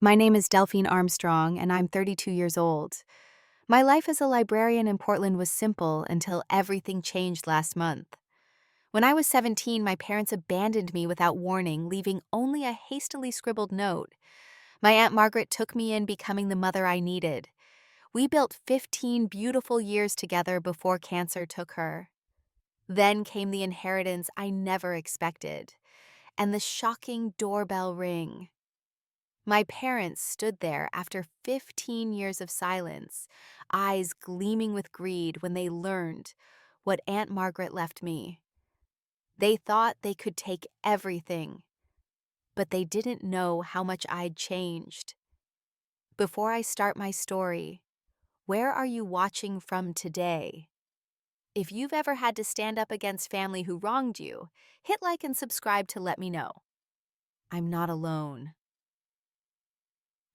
My name is Delphine Armstrong, and I'm 32 years old. My life as a librarian in Portland was simple until everything changed last month. When I was 17, my parents abandoned me without warning, leaving only a hastily scribbled note. My Aunt Margaret took me in, becoming the mother I needed. We built 15 beautiful years together before cancer took her. Then came the inheritance I never expected, and the shocking doorbell ring. My parents stood there after 15 years of silence, eyes gleaming with greed when they learned what Aunt Margaret left me. They thought they could take everything, but they didn't know how much I'd changed. Before I start my story, where are you watching from today? If you've ever had to stand up against family who wronged you, hit like and subscribe to let me know. I'm not alone.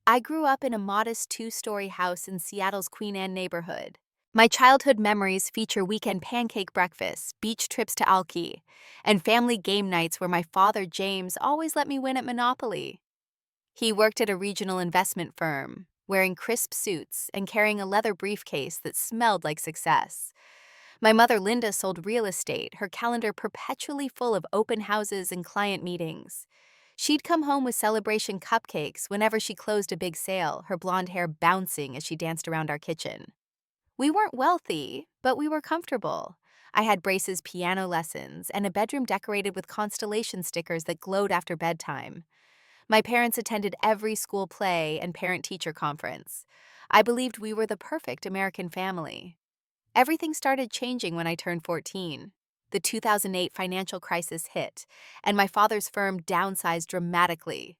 I grew up in a modest two-story house in Seattle's Queen Anne neighborhood. My childhood memories feature weekend pancake breakfasts, beach trips to Alki, and family game nights where my father, James, always let me win at Monopoly. He worked at a regional investment firm, wearing crisp suits and carrying a leather briefcase that smelled like success. My mother, Linda, sold real estate, her calendar perpetually full of open houses and client meetings. She'd come home with celebration cupcakes whenever she closed a big sale, her blonde hair bouncing as she danced around our kitchen. We weren't wealthy, but we were comfortable. I had Brace's piano lessons and a bedroom decorated with constellation stickers that glowed after bedtime. My parents attended every school play and parent-teacher conference. I believed we were the perfect American family. Everything started changing when I turned 14. The 2008 financial crisis hit, and my father's firm downsized dramatically.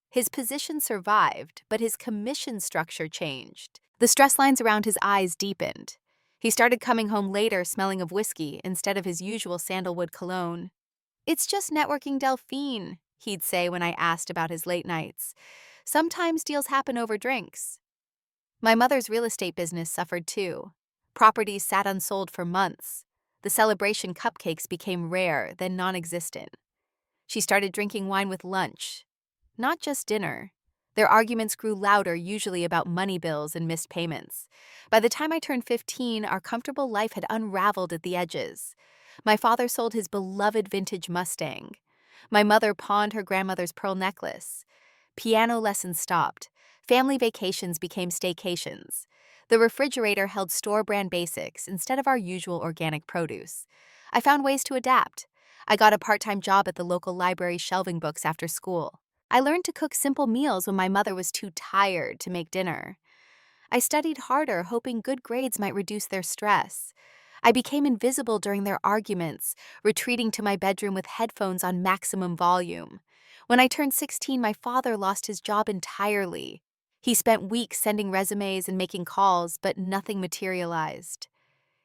His position survived, but his commission structure changed. The stress lines around his eyes deepened. He started coming home later smelling of whiskey instead of his usual sandalwood cologne. "It's just networking, Delphine," he'd say when I asked about his late nights. "Sometimes deals happen over drinks." My mother's real estate business suffered too. Properties sat unsold for months. The celebration cupcakes became rare, then non-existent. She started drinking wine with lunch, not just dinner. Their arguments grew louder, usually about money bills and missed payments. By the time I turned 15, our comfortable life had unraveled at the edges. My father sold his beloved vintage Mustang. My mother pawned her grandmother's pearl necklace. Piano lessons stopped. Family vacations became staycations. The refrigerator held store-brand basics instead of our usual organic produce. I found ways to adapt. I got a part-time job at the local library shelving books after school. I learned to cook simple meals when my mother was too tired to make dinner. I studied harder, hoping good grades might reduce their stress. I became invisible during their arguments, retreating to my bedroom with headphones on maximum volume. When I turned 16, my father lost his job entirely. He spent weeks sending resumes and making calls, but nothing materialized.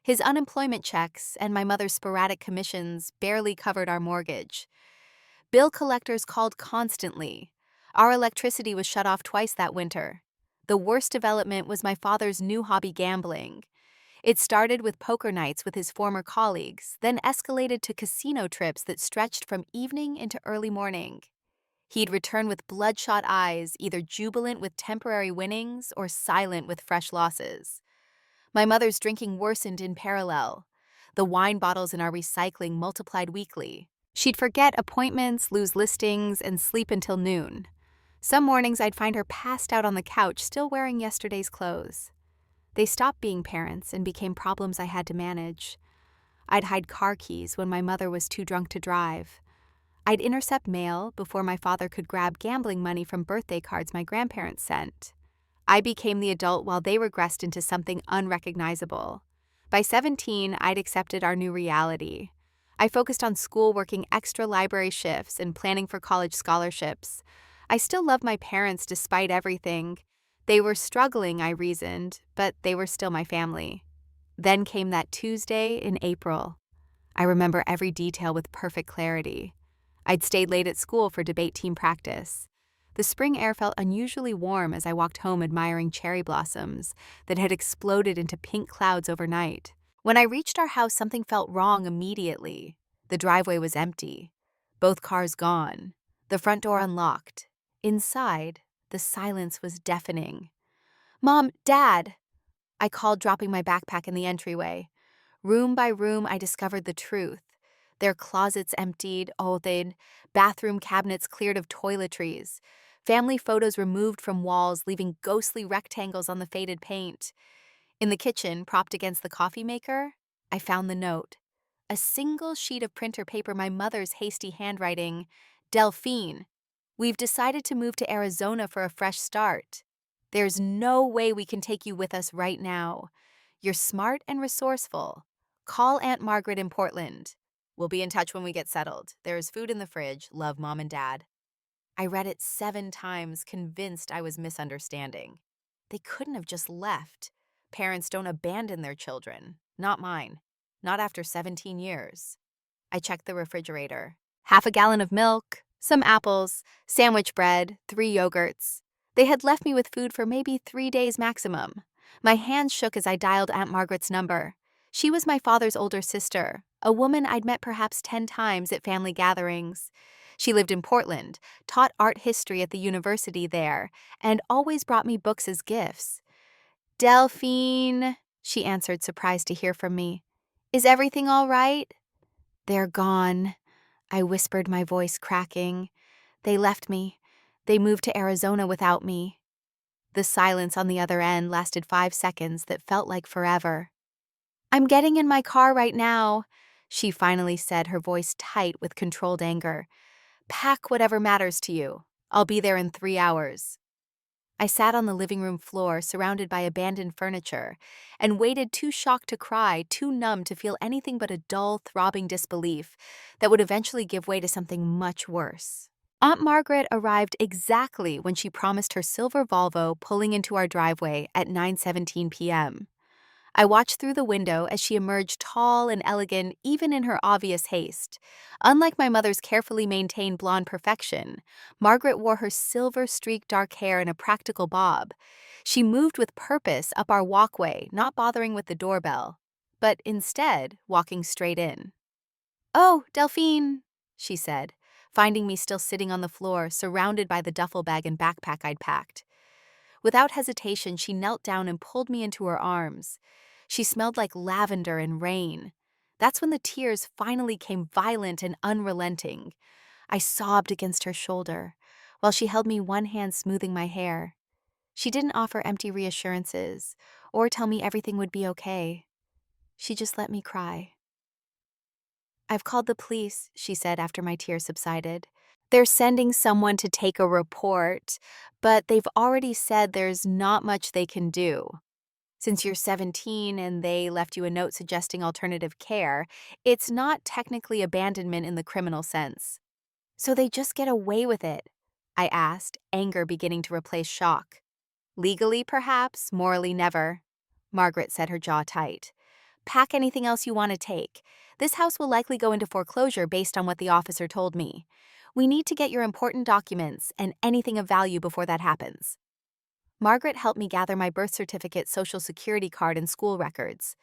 His unemployment checks and my mother's sporadic commissions barely covered our mortgage. Bill collectors called constantly. Our electricity was shut off twice that winter. The worst development was my father's new hobby, gambling. It started with poker nights with his former colleagues, then escalated to casino trips that stretched from evening into early morning. He'd return with bloodshot eyes, either jubilant with temporary winnings or silent with fresh losses. My mother's drinking worsened in parallel. The wine bottles in our recycling multiplied weekly. She'd forget appointments, lose listings, and sleep until noon. Some mornings I'd find her passed out on the couch, still wearing yesterday's clothes. They stopped being parents and became problems I had to manage. I'd hide car keys when my mother was too drunk to drive. I'd intercept mail before my father could grab gambling money from birthday cards my grandparents sent. I became the adult while they regressed into something unrecognizable. By 17, I'd accepted our new reality. I focused on school, working extra library shifts and planning for college scholarships. I still loved my parents despite everything. They were struggling, I reasoned, but they were still my family. Then came that Tuesday in April. I remember every detail with perfect clarity. I'd stayed late at school for debate team practice. The spring air felt unusually warm as I walked home admiring cherry blossoms that had exploded into pink clouds overnight. When I reached our house, something felt wrong immediately. The driveway was empty. Both cars gone. The front door unlocked. Inside, The silence was deafening. "Mom, Dad!" I called, dropping my backpack in the entryway. Room by room, I discovered the truth. Their closets emptied, they'd bathroom cabinets cleared of toiletries, family photos removed from walls, leaving ghostly rectangles on the faded paint. In the kitchen, propped against the coffee maker, I found the note. A single sheet of printer paper, my mother's hasty handwriting. "Delphine, we've decided to move to Arizona for a fresh start. There's no way we can take you with us right now. You're smart and resourceful. Call Aunt Margaret in Portland. We'll be in touch when we get settled. There is food in the fridge. Love, Mom and Dad." I read it 7 times, convinced I was misunderstanding. They couldn't have just left. Parents don't abandon their children. Not mine. Not after 17 years. I checked the refrigerator. Half a gallon of milk, some apples, sandwich bread, 3 yogurts. They had left me with food for maybe 3 days maximum. My hands shook as I dialed Aunt Margaret's number. She was my father's older sister, a woman I'd met perhaps 10 times at family gatherings. She lived in Portland, taught art history at the university there, and always brought me books as gifts. "Delphine," she answered, surprised to hear from me. "Is everything all right?" "They're gone," I whispered, my voice cracking. "They left me. They moved to Arizona without me." The silence on the other end lasted 5 seconds that felt like forever. "I'm getting in my car right now," she finally said, her voice tight with controlled anger. "Pack whatever matters to you. I'll be there in 3 hours." I sat on the living room floor, surrounded by abandoned furniture, and waited, too shocked to cry, too numb to feel anything but a dull, throbbing disbelief that would eventually give way to something much worse. Aunt Margaret arrived exactly when she promised, her silver Volvo pulling into our driveway at 9:17 p.m. I watched through the window as she emerged, tall and elegant even in her obvious haste. Unlike my mother's carefully maintained blonde perfection, Margaret wore her silver-streaked dark hair in a practical bob. She moved with purpose up our walkway, not bothering with the doorbell, but instead walking straight in. "Oh, Delphine," she said, finding me still sitting on the floor, surrounded by the duffel bag and backpack I'd packed. Without hesitation, she knelt down and pulled me into her arms. She smelled like lavender and rain. That's when the tears finally came, violent and unrelenting. I sobbed against her shoulder, while she held me, one hand smoothing my hair. She didn't offer empty reassurances, or tell me everything would be okay. She just let me cry. "I've called the police," she said after my tears subsided. "They're sending someone to take a report, but they've already said there's not much they can do. Since you're 17 and they left you a note suggesting alternative care, it's not technically abandonment in the criminal sense." "So they just get away with it?" I asked, anger beginning to replace shock. "Legally, perhaps, morally, never." Margaret said, her jaw tight. "Pack anything else you want to take. This house will likely go into foreclosure based on what the officer told me. We need to get your important documents and anything of value before that happens." Margaret helped me gather my birth certificate, social security card, and school records.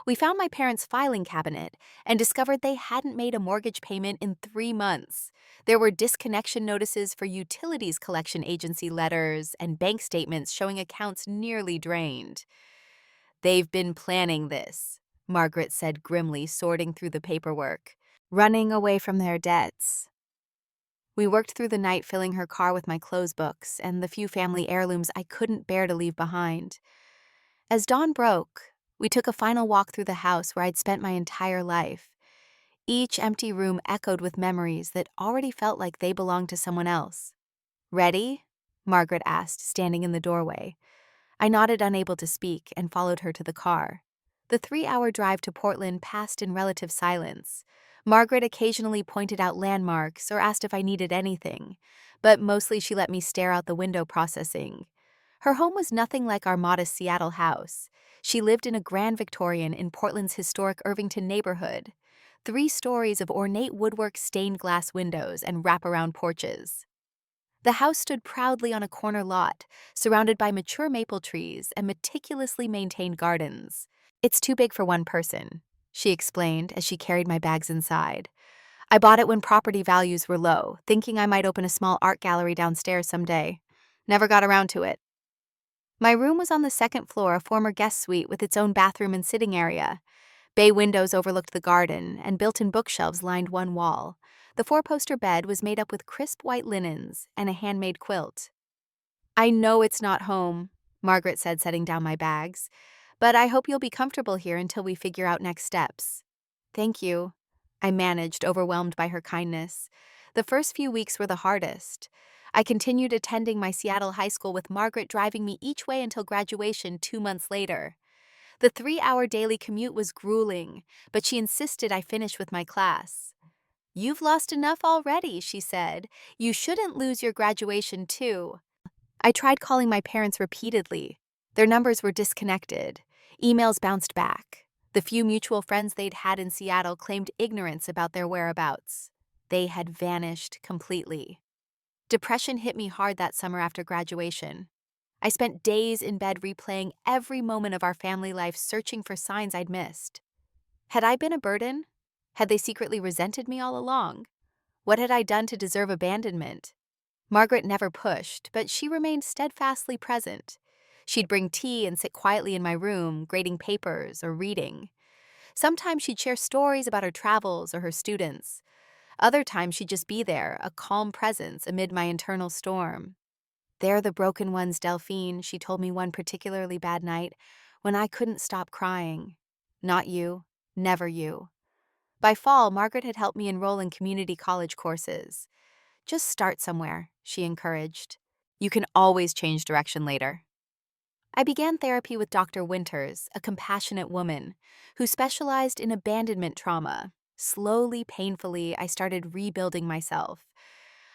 We found my parents' filing cabinet and discovered they hadn't made a mortgage payment in 3 months. There were disconnection notices for utilities collection agency letters and bank statements showing accounts nearly drained. "They've been planning this," Margaret said grimly, sorting through the paperwork. "Running away from their debts." We worked through the night, filling her car with my clothes books and the few family heirlooms I couldn't bear to leave behind. As dawn broke, we took a final walk through the house where I'd spent my entire life. Each empty room echoed with memories that already felt like they belonged to someone else. "Ready?" Margaret asked, standing in the doorway. I nodded, unable to speak, and followed her to the car. The 3-hour drive to Portland passed in relative silence. Margaret occasionally pointed out landmarks or asked if I needed anything, but mostly she let me stare out the window, processing. Her home was nothing like our modest Seattle house. She lived in a Grand Victorian in Portland's historic Irvington neighborhood. 3 stories of ornate woodwork, stained glass windows, and wraparound porches. The house stood proudly on a corner lot, surrounded by mature maple trees and meticulously maintained gardens. "It's too big for one person," she explained as she carried my bags inside. "I bought it when property values were low, thinking I might open a small art gallery downstairs someday. Never got around to it. My room was on the second floor, a former guest suite with its own bathroom and sitting area. Bay windows overlooked the garden, and built-in bookshelves lined one wall. The four-poster bed was made up with crisp white linens and a handmade quilt. "I know it's not home," Margaret said, setting down my bags, "but I hope you'll be comfortable here until we figure out next steps." "Thank you," I managed, overwhelmed by her kindness. The first few weeks were the hardest. I continued attending my Seattle high school with Margaret driving me each way until graduation 2 months later. The 3-hour daily commute was grueling, but she insisted I finish with my class. "You've lost enough already," she said. "You shouldn't lose your graduation too." I tried calling my parents repeatedly. Their numbers were disconnected. Emails bounced back. The few mutual friends they'd had in Seattle claimed ignorance about their whereabouts. They had vanished completely. Depression hit me hard that summer after graduation. I spent days in bed replaying every moment of our family life, searching for signs I'd missed. Had I been a burden? Had they secretly resented me all along? What had I done to deserve abandonment? Margaret never pushed, but she remained steadfastly present. She'd bring tea and sit quietly in my room, grading papers or reading. Sometimes she'd share stories about her travels or her students. Other times she'd just be there, a calm presence amid my internal storm. "They're the broken ones, Delphine," she told me one particularly bad night when I couldn't stop crying. "Not you. Never you." By fall, Margaret had helped me enroll in community college courses. "Just start somewhere," she encouraged. "You can always change direction later." I began therapy with Dr. Winters, a compassionate woman who specialized in abandonment trauma. Slowly, painfully, I started rebuilding myself.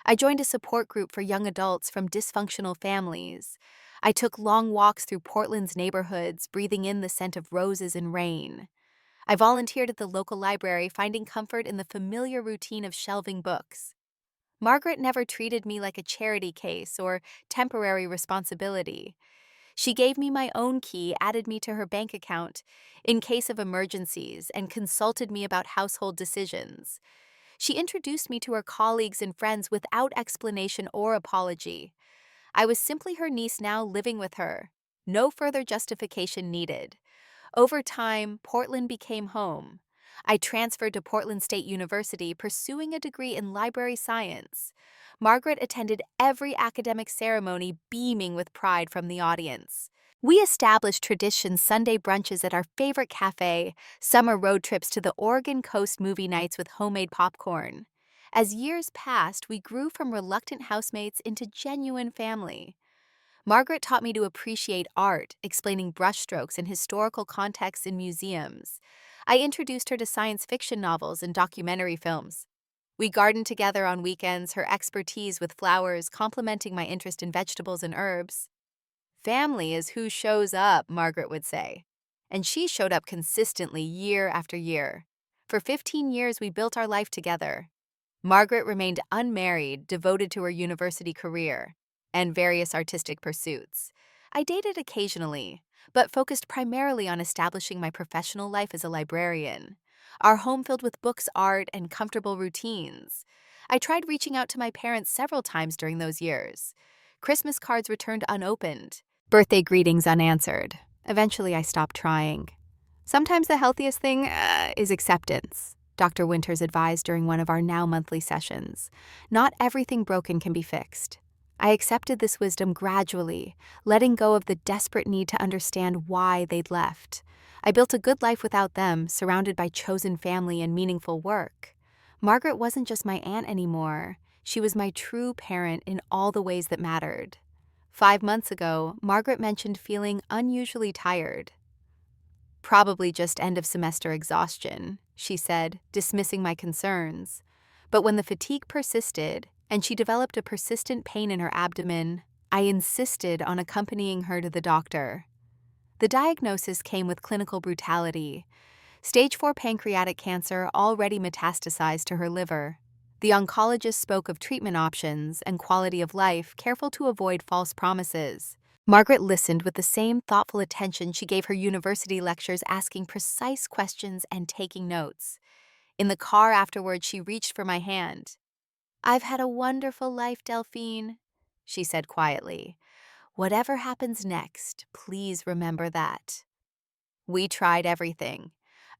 I joined a support group for young adults from dysfunctional families. I took long walks through Portland's neighborhoods, breathing in the scent of roses and rain. I volunteered at the local library, finding comfort in the familiar routine of shelving books. Margaret never treated me like a charity case or temporary responsibility. She gave me my own key, added me to her bank account in case of emergencies, and consulted me about household decisions. She introduced me to her colleagues and friends without explanation or apology. I was simply her niece now living with her. No further justification needed. Over time, Portland became home. I transferred to Portland State University, pursuing a degree in library science. Margaret attended every academic ceremony, beaming with pride from the audience. We established tradition Sunday brunches at our favorite cafe, summer road trips to the Oregon coast movie nights with homemade popcorn. As years passed, we grew from reluctant housemates into genuine family. Margaret taught me to appreciate art, explaining brushstrokes and historical contexts in museums. I introduced her to science fiction novels and documentary films. We gardened together on weekends, her expertise with flowers complementing my interest in vegetables and herbs. "Family is who shows up," Margaret would say. And she showed up consistently year after year. For 15 years, we built our life together. Margaret remained unmarried, devoted to her university career and various artistic pursuits. I dated occasionally, but focused primarily on establishing my professional life as a librarian. Our home filled with books, art, and comfortable routines. I tried reaching out to my parents several times during those years. Christmas cards returned unopened, birthday greetings unanswered. Eventually, I stopped trying. "Sometimes the healthiest thing is acceptance," Dr. Winters advised during one of our now monthly sessions. "Not everything broken can be fixed." I accepted this wisdom gradually, letting go of the desperate need to understand why they'd left. I built a good life without them, surrounded by chosen family and meaningful work. Margaret wasn't just my aunt anymore. She was my true parent in all the ways that mattered. 5 months ago, Margaret mentioned feeling unusually tired. "Probably just end of semester exhaustion," she said, dismissing my concerns. But when the fatigue persisted, and she developed a persistent pain in her abdomen, I insisted on accompanying her to the doctor. The diagnosis came with clinical brutality. Stage 4 pancreatic cancer already metastasized to her liver. The oncologist spoke of treatment options and quality of life, careful to avoid false promises. Margaret listened with the same thoughtful attention she gave her university lectures, asking precise questions and taking notes. In the car afterward, she reached for my hand. "I've had a wonderful life, Delphine," she said quietly. Whatever happens next, please remember that. We tried everything.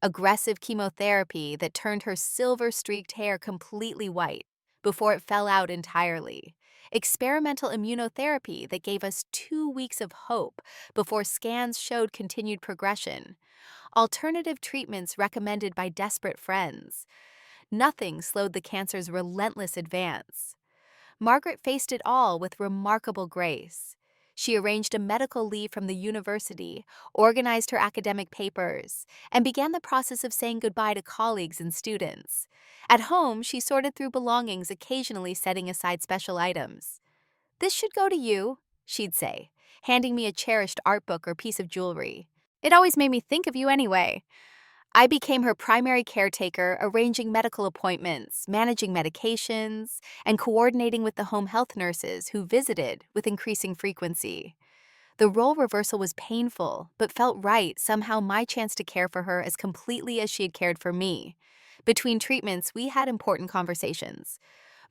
Aggressive chemotherapy that turned her silver-streaked hair completely white before it fell out entirely. Experimental immunotherapy that gave us 2 weeks of hope before scans showed continued progression. Alternative treatments recommended by desperate friends. Nothing slowed the cancer's relentless advance. Margaret faced it all with remarkable grace. She arranged a medical leave from the university, organized her academic papers, and began the process of saying goodbye to colleagues and students. At home, she sorted through belongings, occasionally setting aside special items. "This should go to you," she'd say, handing me a cherished art book or piece of jewelry. "It always made me think of you anyway." I became her primary caretaker, arranging medical appointments, managing medications, and coordinating with the home health nurses who visited with increasing frequency. The role reversal was painful, but felt right, somehow my chance to care for her as completely as she had cared for me. Between treatments, we had important conversations.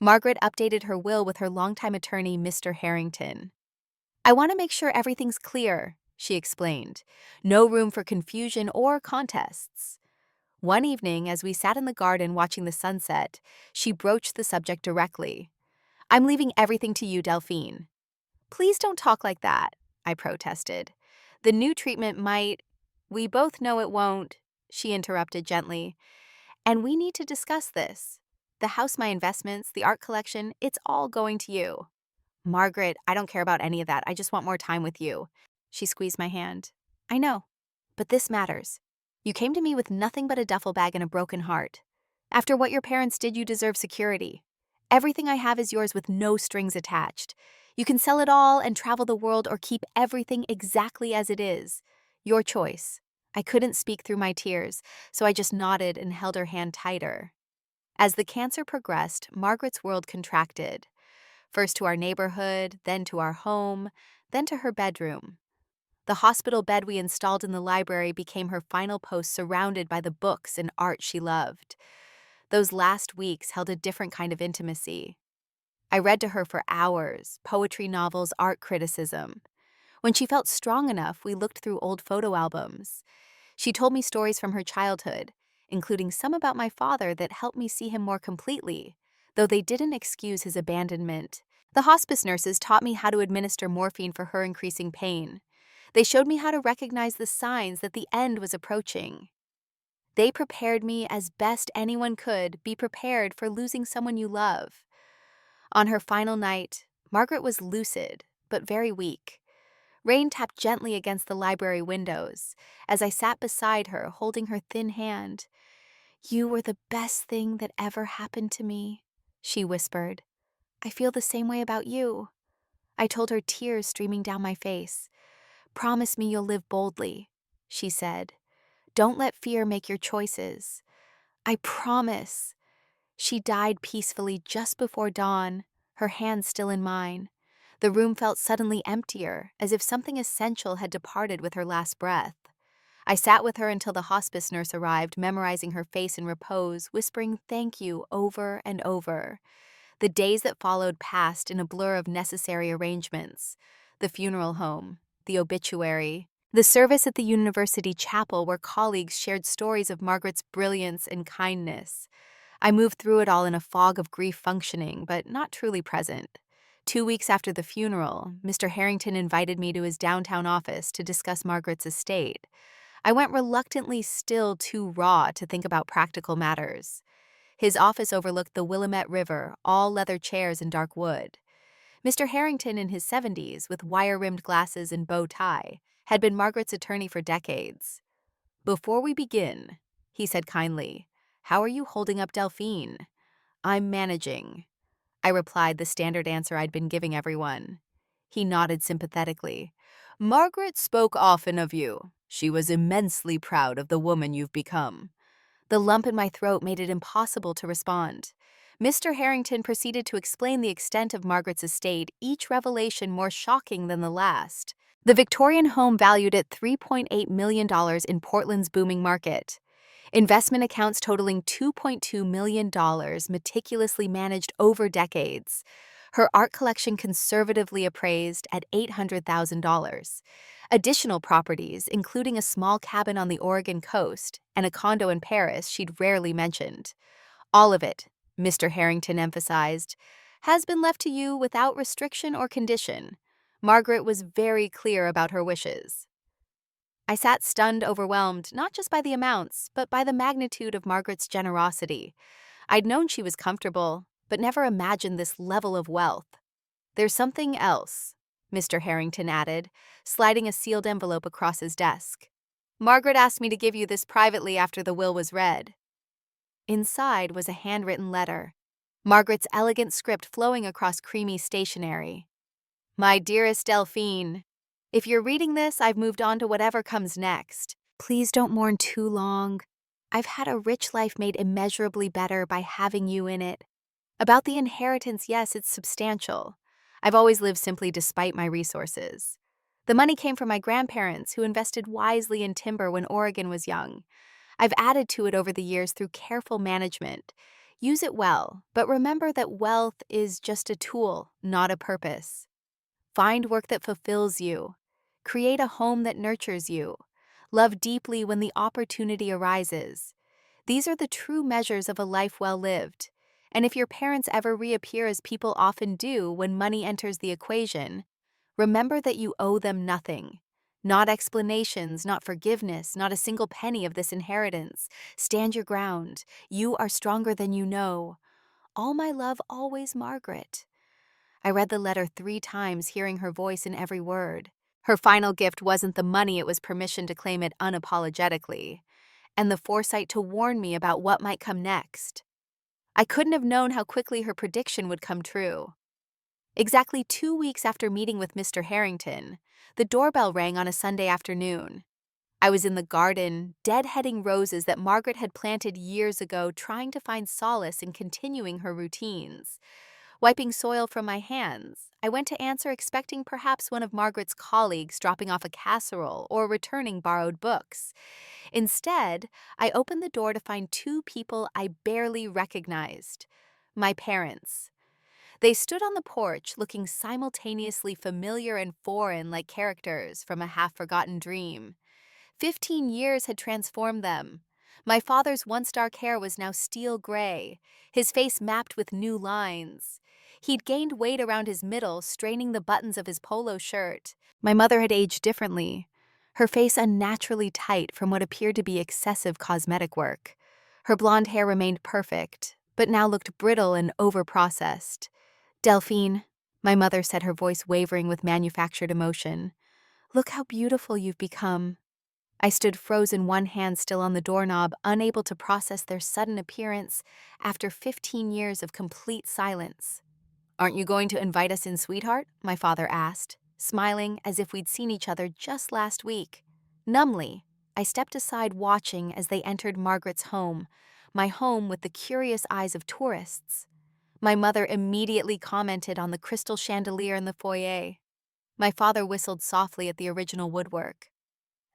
Margaret updated her will with her longtime attorney, Mr. Harrington. "I want to make sure everything's clear," she explained. "No room for confusion or contests." One evening, as we sat in the garden watching the sunset, she broached the subject directly. "I'm leaving everything to you, Delphine." "Please don't talk like that," I protested. "The new treatment might—" "We both know it won't," she interrupted gently. "And we need to discuss this. The house, my investments, the art collection, it's all going to you." "Margaret, I don't care about any of that. I just want more time with you." She squeezed my hand. "I know, but this matters. You came to me with nothing but a duffel bag and a broken heart. After what your parents did, you deserve security. Everything I have is yours with no strings attached. You can sell it all and travel the world or keep everything exactly as it is. Your choice." I couldn't speak through my tears, so I just nodded and held her hand tighter. As the cancer progressed, Margaret's world contracted. First to our neighborhood, then to our home, then to her bedroom. The hospital bed we installed in the library became her final post, surrounded by the books and art she loved. Those last weeks held a different kind of intimacy. I read to her for hours, poetry, novels, art criticism. When she felt strong enough, we looked through old photo albums. She told me stories from her childhood, including some about my father that helped me see him more completely, though they didn't excuse his abandonment. The hospice nurses taught me how to administer morphine for her increasing pain. They showed me how to recognize the signs that the end was approaching. They prepared me as best anyone could be prepared for losing someone you love. On her final night, Margaret was lucid, but very weak. Rain tapped gently against the library windows as I sat beside her, holding her thin hand. "You were the best thing that ever happened to me," she whispered. "I feel the same way about you." I told her, tears streaming down my face. "Promise me you'll live boldly," she said. "Don't let fear make your choices." "I promise." She died peacefully just before dawn, her hand still in mine. The room felt suddenly emptier, as if something essential had departed with her last breath. I sat with her until the hospice nurse arrived, memorizing her face in repose, whispering "thank you" over and over. The days that followed passed in a blur of necessary arrangements. The funeral home, the obituary, the service at the university chapel where colleagues shared stories of Margaret's brilliance and kindness. I moved through it all in a fog of grief, functioning, but not truly present. 2 weeks after the funeral, Mr. Harrington invited me to his downtown office to discuss Margaret's estate. I went reluctantly, still too raw to think about practical matters. His office overlooked the Willamette River, all leather chairs and dark wood. Mr. Harrington, in his 70s, with wire-rimmed glasses and bow tie, had been Margaret's attorney for decades. "Before we begin," he said kindly, "how are you holding up, Delphine?" "I'm managing," I replied, the standard answer I'd been giving everyone. He nodded sympathetically. "Margaret spoke often of you. She was immensely proud of the woman you've become." The lump in my throat made it impossible to respond. Mr. Harrington proceeded to explain the extent of Margaret's estate, each revelation more shocking than the last. The Victorian home valued at $3.8 million in Portland's booming market. Investment accounts totaling $2.2 million, meticulously managed over decades. Her art collection conservatively appraised at $800,000. Additional properties, including a small cabin on the Oregon coast and a condo in Paris she'd rarely mentioned. All of it, Mr. Harrington emphasized, has been left to you without restriction or condition. Margaret was very clear about her wishes. I sat stunned, overwhelmed, not just by the amounts, but by the magnitude of Margaret's generosity. I'd known she was comfortable, but never imagined this level of wealth. There's something else, Mr. Harrington added, sliding a sealed envelope across his desk. Margaret asked me to give you this privately after the will was read. Inside was a handwritten letter, Margaret's elegant script flowing across creamy stationery. My dearest Delphine, if you're reading this, I've moved on to whatever comes next. Please don't mourn too long. I've had a rich life made immeasurably better by having you in it. About the inheritance, yes, it's substantial. I've always lived simply despite my resources. The money came from my grandparents, who invested wisely in timber when Oregon was young. I've added to it over the years through careful management. Use it well, but remember that wealth is just a tool, not a purpose. Find work that fulfills you. Create a home that nurtures you. Love deeply when the opportunity arises. These are the true measures of a life well lived. And if your parents ever reappear as people often do when money enters the equation, remember that you owe them nothing. Not explanations, not forgiveness, not a single penny of this inheritance. Stand your ground. You are stronger than you know. All my love, always, Margaret. I read the letter 3 times, hearing her voice in every word. Her final gift wasn't the money, it was permission to claim it unapologetically, and the foresight to warn me about what might come next. I couldn't have known how quickly her prediction would come true. Exactly 2 weeks after meeting with Mr. Harrington, the doorbell rang on a Sunday afternoon. I was in the garden, deadheading roses that Margaret had planted years ago, trying to find solace in continuing her routines. Wiping soil from my hands, I went to answer, expecting perhaps one of Margaret's colleagues dropping off a casserole or returning borrowed books. Instead, I opened the door to find 2 people I barely recognized. My parents. They stood on the porch, looking simultaneously familiar and foreign, like characters from a half-forgotten dream. 15 years had transformed them. My father's once dark hair was now steel gray, his face mapped with new lines. He'd gained weight around his middle, straining the buttons of his polo shirt. My mother had aged differently, her face unnaturally tight from what appeared to be excessive cosmetic work. Her blonde hair remained perfect, but now looked brittle and overprocessed. Delphine, my mother said, her voice wavering with manufactured emotion. Look how beautiful you've become. I stood frozen, one hand still on the doorknob, unable to process their sudden appearance after 15 years of complete silence. Aren't you going to invite us in, sweetheart? My father asked, smiling as if we'd seen each other just last week. Numbly, I stepped aside, watching as they entered Margaret's home, my home with the curious eyes of tourists. My mother immediately commented on the crystal chandelier in the foyer. My father whistled softly at the original woodwork.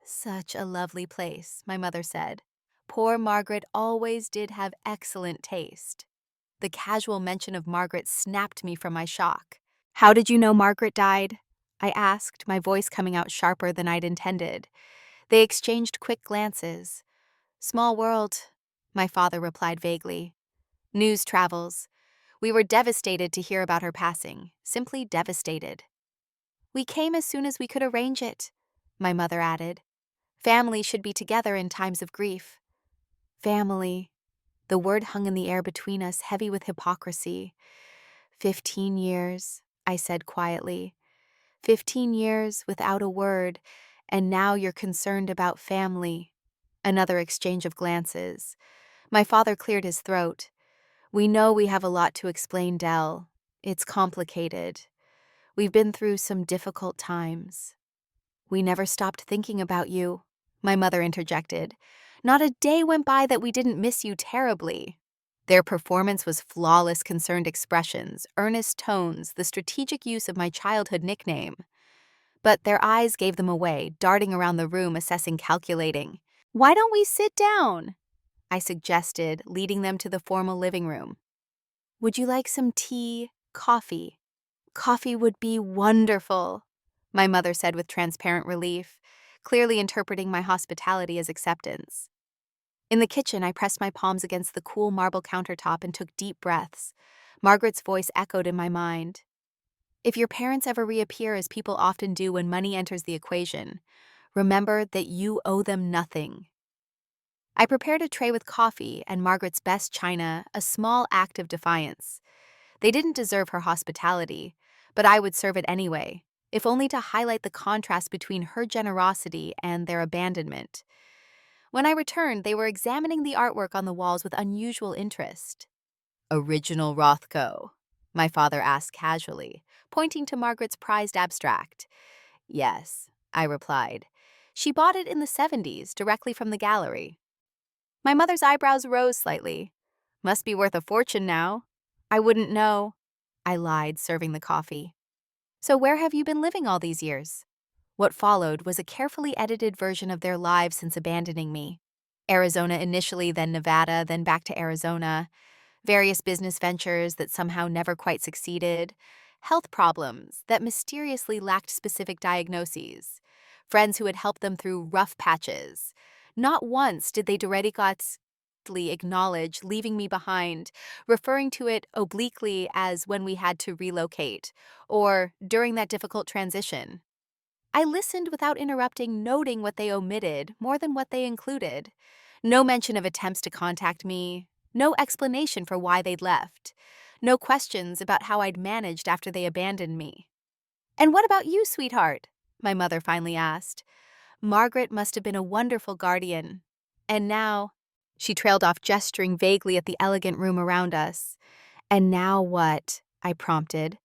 Such a lovely place, my mother said. Poor Margaret always did have excellent taste. The casual mention of Margaret snapped me from my shock. How did you know Margaret died? I asked, my voice coming out sharper than I'd intended. They exchanged quick glances. Small world, my father replied vaguely. News travels. We were devastated to hear about her passing, simply devastated. We came as soon as we could arrange it, my mother added. Family should be together in times of grief. Family. The word hung in the air between us, heavy with hypocrisy. 15 years, I said quietly. 15 years without a word, and now you're concerned about family. Another exchange of glances. My father cleared his throat. We know we have a lot to explain, Dell. It's complicated. We've been through some difficult times. We never stopped thinking about you, my mother interjected. Not a day went by that we didn't miss you terribly. Their performance was flawless, concerned expressions, earnest tones, the strategic use of my childhood nickname. But their eyes gave them away, darting around the room, assessing, calculating. Why don't we sit down? I suggested, leading them to the formal living room. Would you like some tea, coffee? Coffee would be wonderful, my mother said with transparent relief, clearly interpreting my hospitality as acceptance. In the kitchen, I pressed my palms against the cool marble countertop and took deep breaths. Margaret's voice echoed in my mind. If your parents ever reappear, as people often do when money enters the equation, remember that you owe them nothing. I prepared a tray with coffee and Margaret's best china, a small act of defiance. They didn't deserve her hospitality, but I would serve it anyway, if only to highlight the contrast between her generosity and their abandonment. When I returned, they were examining the artwork on the walls with unusual interest. Original Rothko? My father asked casually, pointing to Margaret's prized abstract. Yes, I replied. She bought it in the 70s, directly from the gallery. My mother's eyebrows rose slightly. Must be worth a fortune now. I wouldn't know. I lied, serving the coffee. So where have you been living all these years? What followed was a carefully edited version of their lives since abandoning me. Arizona initially, then Nevada, then back to Arizona. Various business ventures that somehow never quite succeeded. Health problems that mysteriously lacked specific diagnoses. Friends who had helped them through rough patches. Not once did they directly acknowledge leaving me behind, referring to it obliquely as when we had to relocate, or during that difficult transition. I listened without interrupting, noting what they omitted more than what they included. No mention of attempts to contact me, no explanation for why they'd left, no questions about how I'd managed after they abandoned me. "And what about you, sweetheart?" my mother finally asked. "Margaret must have been a wonderful guardian. And now," she trailed off, gesturing vaguely at the elegant room around us. "And now what?" I prompted.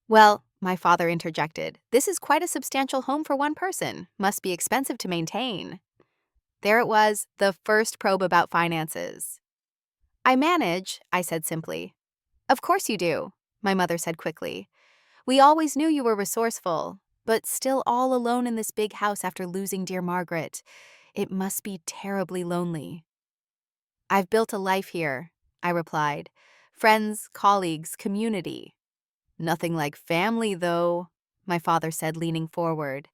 "Well," my father interjected, "this is quite a substantial home for one person. Must be expensive to maintain." There it was, the first probe about finances. "I manage," I said simply. "Of course you do," my mother said quickly. "We always knew you were resourceful, but still all alone in this big house after losing dear Margaret. It must be terribly lonely." "I've built a life here," I replied. "Friends, colleagues, community." "Nothing like family, though," my father said, leaning forward.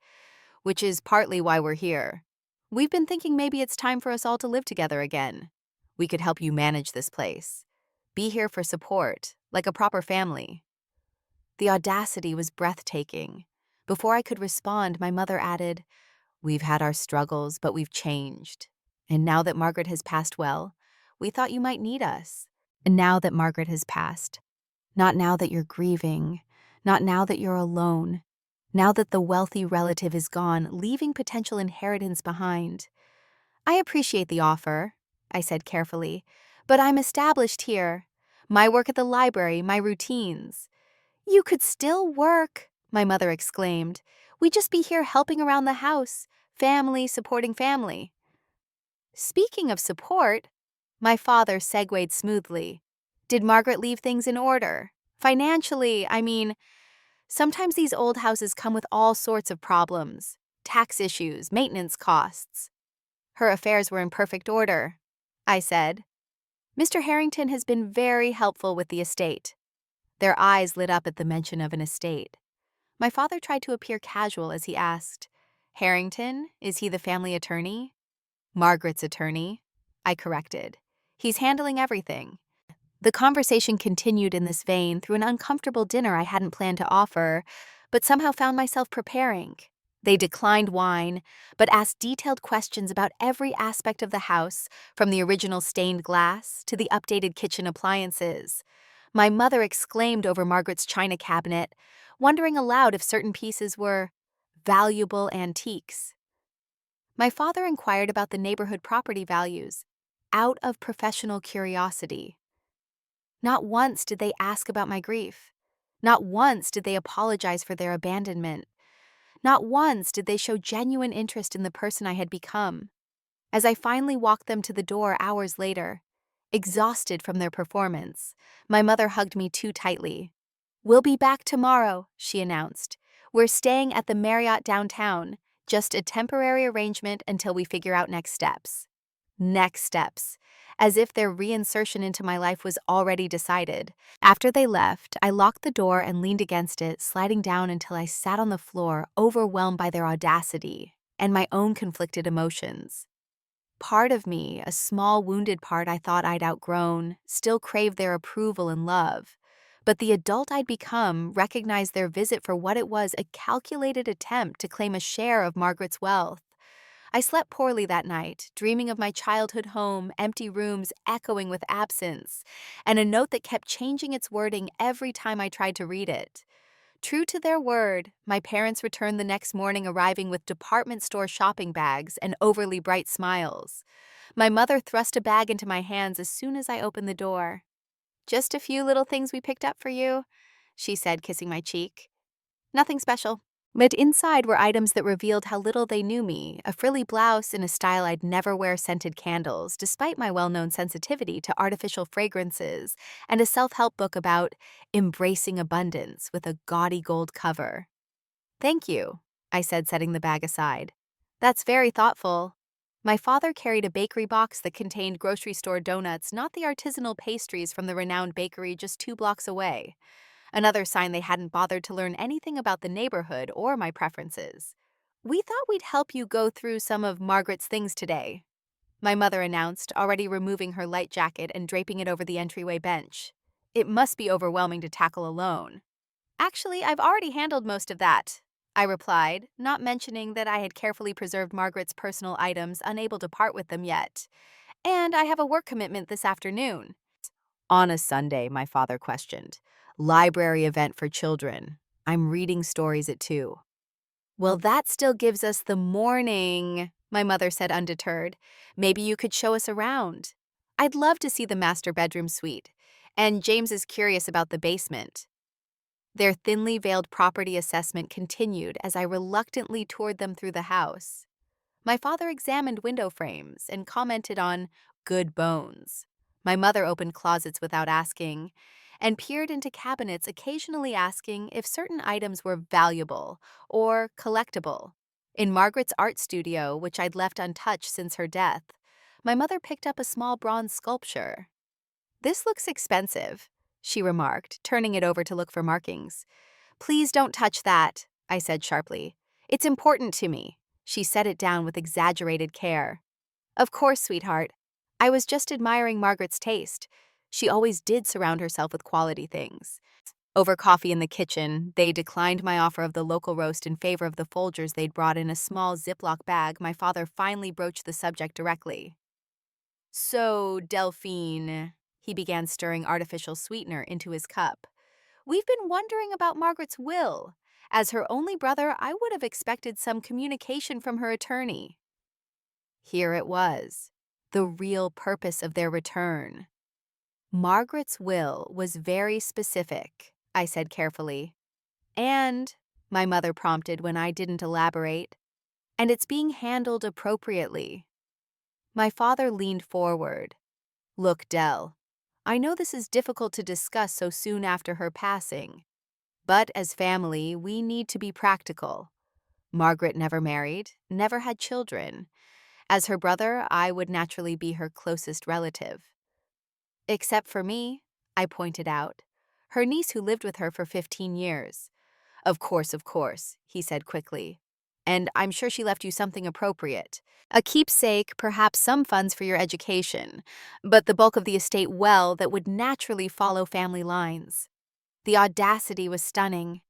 "Which is partly why we're here. We've been thinking maybe it's time for us all to live together again. We could help you manage this place. Be here for support, like a proper family." The audacity was breathtaking. Before I could respond, my mother added, "We've had our struggles, but we've changed. And now that Margaret has passed, well, we thought you might need us. And now that Margaret has passed, not now that you're grieving, not now that you're alone, now that the wealthy relative is gone, leaving potential inheritance behind. I appreciate the offer," I said carefully, "but I'm established here. My work at the library, my routines." "You could still work," my mother exclaimed. "We'd just be here helping around the house, family supporting family." Speaking of support, my father segued smoothly. "Did Margaret leave things in order? Financially, I mean, sometimes these old houses come with all sorts of problems. Tax issues, maintenance costs." "Her affairs were in perfect order," I said. "Mr. Harrington has been very helpful with the estate." Their eyes lit up at the mention of an estate. My father tried to appear casual as he asked, "Harrington, is he the family attorney?" "Margaret's attorney," I corrected. "He's handling everything." The conversation continued in this vein through an uncomfortable dinner I hadn't planned to offer, but somehow found myself preparing. They declined wine, but asked detailed questions about every aspect of the house, from the original stained glass to the updated kitchen appliances. My mother exclaimed over Margaret's china cabinet, wondering aloud if certain pieces were valuable antiques. My father inquired about the neighborhood property values, out of professional curiosity. Not once did they ask about my grief. Not once did they apologize for their abandonment. Not once did they show genuine interest in the person I had become. As I finally walked them to the door hours later, exhausted from their performance, my mother hugged me too tightly. "We'll be back tomorrow," she announced. "We're staying at the Marriott downtown, just a temporary arrangement until we figure out next steps." Next steps, as if their reinsertion into my life was already decided. After they left, I locked the door and leaned against it, sliding down until I sat on the floor, overwhelmed by their audacity and my own conflicted emotions. Part of me, a small wounded part I thought I'd outgrown, still craved their approval and love. But the adult I'd become recognized their visit for what it was, a calculated attempt to claim a share of Margaret's wealth. I slept poorly that night, dreaming of my childhood home, empty rooms echoing with absence, and a note that kept changing its wording every time I tried to read it. True to their word, my parents returned the next morning, arriving with department store shopping bags and overly bright smiles. My mother thrust a bag into my hands as soon as I opened the door. "Just a few little things we picked up for you," she said, kissing my cheek. "Nothing special." But inside were items that revealed how little they knew me, a frilly blouse in a style I'd never wear, scented candles, despite my well-known sensitivity to artificial fragrances, and a self-help book about embracing abundance with a gaudy gold cover. "Thank you," I said, setting the bag aside. "That's very thoughtful." My father carried a bakery box that contained grocery store donuts, not the artisanal pastries from the renowned bakery just 2 blocks away. Another sign they hadn't bothered to learn anything about the neighborhood or my preferences. "We thought we'd help you go through some of Margaret's things today," my mother announced, already removing her light jacket and draping it over the entryway bench. "It must be overwhelming to tackle alone." "Actually, I've already handled most of that," I replied, not mentioning that I had carefully preserved Margaret's personal items, unable to part with them yet. "And I have a work commitment this afternoon." "On a Sunday," my father questioned. "Library event for children. I'm reading stories at 2. "Well, that still gives us the morning," my mother said, undeterred. "Maybe you could show us around. I'd love to see the master bedroom suite. And James is curious about the basement." Their thinly veiled property assessment continued as I reluctantly toured them through the house. My father examined window frames and commented on good bones. My mother opened closets without asking, and peered into cabinets, occasionally asking if certain items were valuable or collectible. In Margaret's art studio, which I'd left untouched since her death, my mother picked up a small bronze sculpture. "This looks expensive," she remarked, turning it over to look for markings. "Please don't touch that," I said sharply. "It's important to me." She set it down with exaggerated care. "Of course, sweetheart. I was just admiring Margaret's taste. She always did surround herself with quality things." Over coffee in the kitchen, they declined my offer of the local roast in favor of the Folgers they'd brought in a small Ziploc bag. My father finally broached the subject directly. "So, Delphine," he began, stirring artificial sweetener into his cup, "we've been wondering about Margaret's will. As her only brother, I would have expected some communication from her attorney." Here it was, the real purpose of their return. "Margaret's will was very specific," I said carefully. "And," my mother prompted when I didn't elaborate, "and it's being handled appropriately." My father leaned forward. "Look, Dell, I know this is difficult to discuss so soon after her passing, but as family, we need to be practical. Margaret never married, never had children. As her brother, I would naturally be her closest relative. Except for me," I pointed out, "her niece who lived with her for 15 years. Of course," he said quickly. "And I'm sure she left you something appropriate. A keepsake, perhaps some funds for your education, but the bulk of the estate that would naturally follow family lines." The audacity was stunning.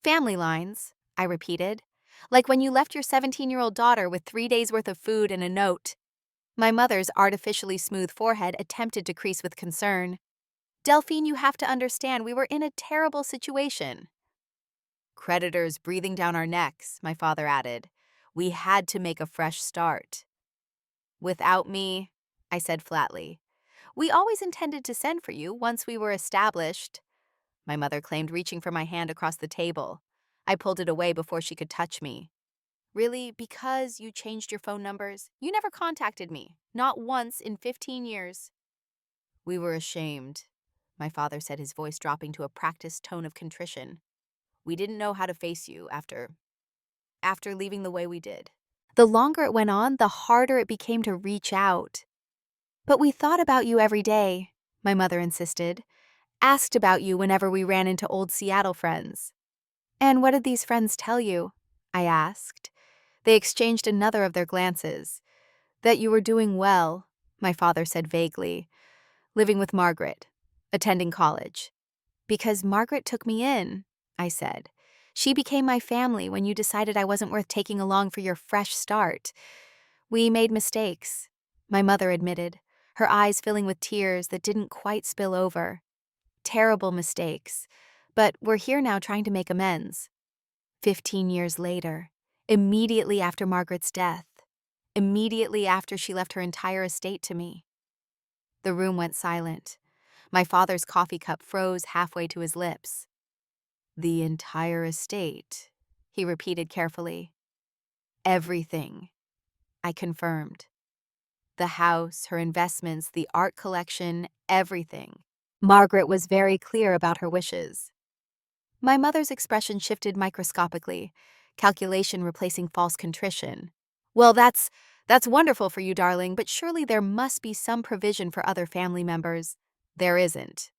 "Family lines," I repeated. "Like when you left your 17-year-old daughter with 3 days' worth of food and a note." My mother's artificially smooth forehead attempted to crease with concern. "Delphine, you have to understand, we were in a terrible situation." "Creditors breathing down our necks," my father added. "We had to make a fresh start." "Without me," I said flatly. "We always intended to send for you once we were established," my mother claimed, reaching for my hand across the table. I pulled it away before she could touch me. "Really, because you changed your phone numbers? You never contacted me, not once in 15 years. "We were ashamed," my father said, his voice dropping to a practiced tone of contrition. "We didn't know how to face you after leaving the way we did." The longer it went on, the harder it became to reach out. But we thought about you every day, my mother insisted, asked about you whenever we ran into old Seattle friends. And what did these friends tell you? I asked. They exchanged another of their glances. That you were doing well, my father said vaguely, living with Margaret, attending college. Because Margaret took me in, I said. She became my family when you decided I wasn't worth taking along for your fresh start. We made mistakes, my mother admitted, her eyes filling with tears that didn't quite spill over. Terrible mistakes. But we're here now trying to make amends. 15 years later, immediately after Margaret's death, immediately after she left her entire estate to me. The room went silent. My father's coffee cup froze halfway to his lips. The entire estate, he repeated carefully. Everything, I confirmed. The house, her investments, the art collection, everything. Margaret was very clear about her wishes. My mother's expression shifted microscopically, calculation replacing false contrition. Well, that's wonderful for you, darling, but surely there must be some provision for other family members. There isn't.